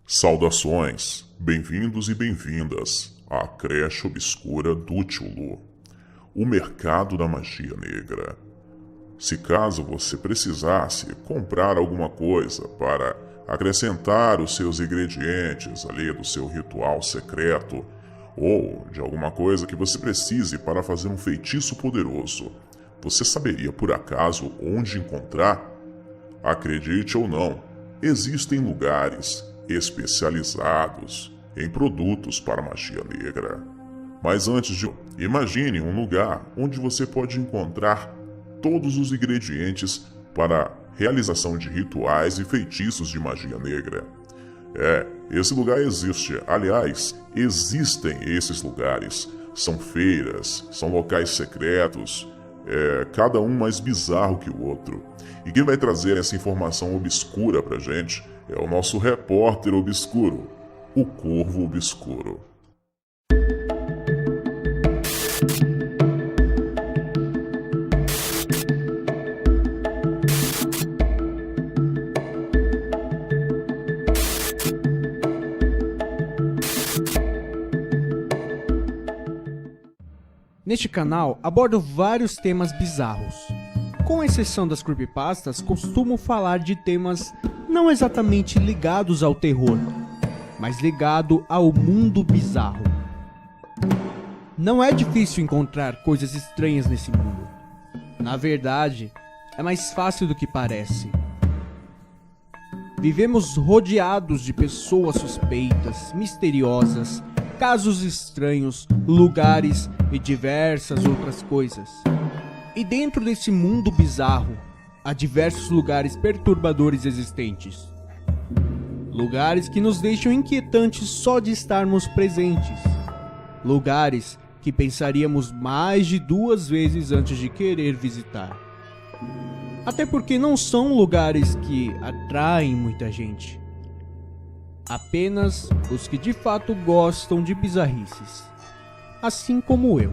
Saudações, bem-vindos e bem-vindas à creche obscura do tio Lu, o mercado da magia negra. Se caso você precisasse comprar alguma coisa para acrescentar os seus ingredientes ali do seu ritual secreto, ou de alguma coisa que você precise para fazer um feitiço poderoso, você saberia por acaso onde encontrar? Acredite ou não, existem lugares especializados em produtos para magia negra. Mas antes de... imagine um lugar onde você pode encontrar todos os ingredientes para a realização de rituais e feitiços de magia negra. Esse lugar existe. Aliás, existem esses lugares. São feiras, são locais secretos, cada um mais bizarro que o outro. E quem vai trazer essa informação obscura pra gente é o nosso repórter obscuro, o Corvo Obscuro. Neste canal, abordo vários temas bizarros. Com exceção das creepypastas, costumo falar de temas não exatamente ligados ao terror, mas ligado ao mundo bizarro. Não é difícil encontrar coisas estranhas nesse mundo. Na verdade, é mais fácil do que parece. Vivemos rodeados de pessoas suspeitas, misteriosas, casos estranhos, lugares e diversas outras coisas. E dentro desse mundo bizarro, há diversos lugares perturbadores existentes. Lugares que nos deixam inquietantes só de estarmos presentes. Lugares que pensaríamos mais de 2 vezes antes de querer visitar. Até porque não são lugares que atraem muita gente. Apenas os que de fato gostam de bizarrices. Assim como eu.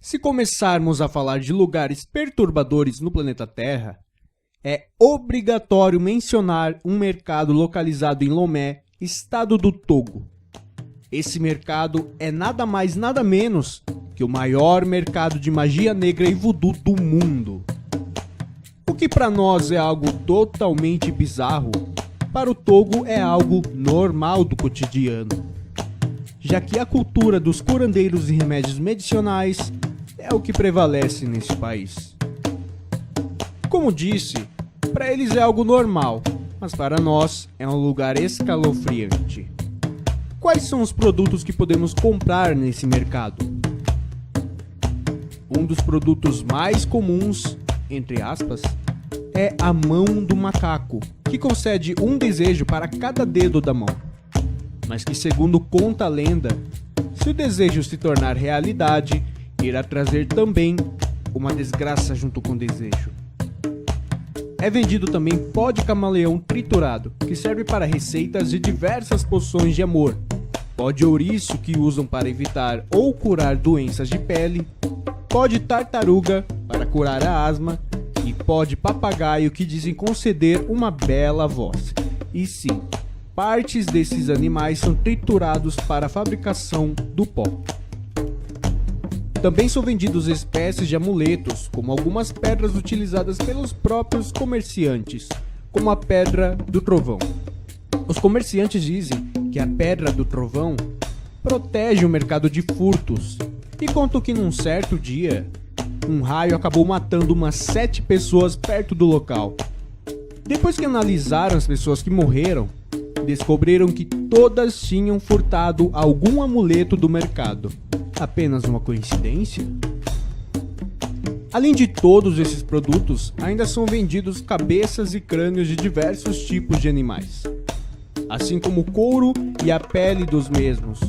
Se começarmos a falar de lugares perturbadores no planeta Terra, é obrigatório mencionar um mercado localizado em Lomé, estado do Togo. Esse mercado é nada mais nada menos que o maior mercado de magia negra e voodoo do mundo. O que para nós é algo totalmente bizarro, para o Togo é algo normal do cotidiano, já que a cultura dos curandeiros e remédios medicinais é o que prevalece nesse país. Como disse, para eles é algo normal, mas para nós é um lugar escalofriante. Quais são os produtos que podemos comprar nesse mercado? Um dos produtos mais comuns, entre aspas, é a mão do macaco, que concede um desejo para cada dedo da mão. Mas que, segundo conta a lenda, se o desejo se tornar realidade, irá trazer também uma desgraça junto com o desejo. É vendido também pó de camaleão triturado, que serve para receitas de diversas poções de amor, pó de ouriço que usam para evitar ou curar doenças de pele, pó de tartaruga para curar a asma e pó de papagaio que dizem conceder uma bela voz. E sim, partes desses animais são triturados para a fabricação do pó. Também são vendidos espécies de amuletos, como algumas pedras utilizadas pelos próprios comerciantes, como a Pedra do Trovão. Os comerciantes dizem que a Pedra do Trovão protege o mercado de furtos, e contam que num certo dia, um raio acabou matando umas 7 pessoas perto do local. Depois que analisaram as pessoas que morreram, descobriram que todas tinham furtado algum amuleto do mercado. Apenas uma coincidência? Além de todos esses produtos, ainda são vendidos cabeças e crânios de diversos tipos de animais, assim como o couro e a pele dos mesmos,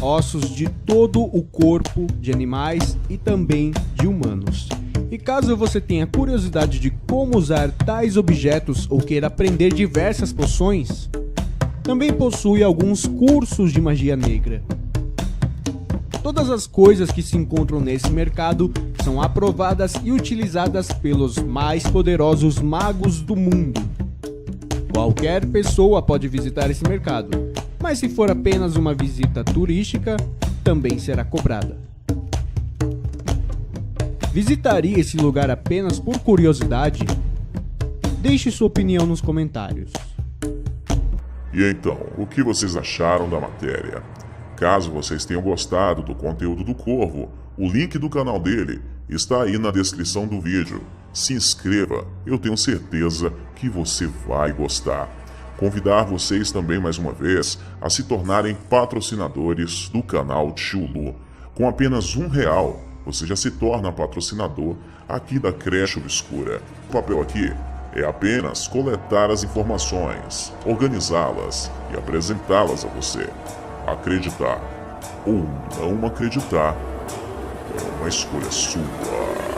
ossos de todo o corpo de animais e também de humanos. E caso você tenha curiosidade de como usar tais objetos ou queira aprender diversas poções, também possui alguns cursos de magia negra. Todas as coisas que se encontram nesse mercado são aprovadas e utilizadas pelos mais poderosos magos do mundo. Qualquer pessoa pode visitar esse mercado, mas se for apenas uma visita turística, também será cobrada. Visitaria esse lugar apenas por curiosidade? Deixe sua opinião nos comentários. E então, o que vocês acharam da matéria? Caso vocês tenham gostado do conteúdo do Corvo, o link do canal dele está aí na descrição do vídeo. Se inscreva, eu tenho certeza que você vai gostar. Convidar vocês também mais uma vez a se tornarem patrocinadores do canal Tio Lu. Com apenas R$1, você já se torna patrocinador aqui da Creche Obscura. O papel aqui é apenas coletar as informações, organizá-las e apresentá-las a você. Acreditar ou não acreditar é uma escolha sua.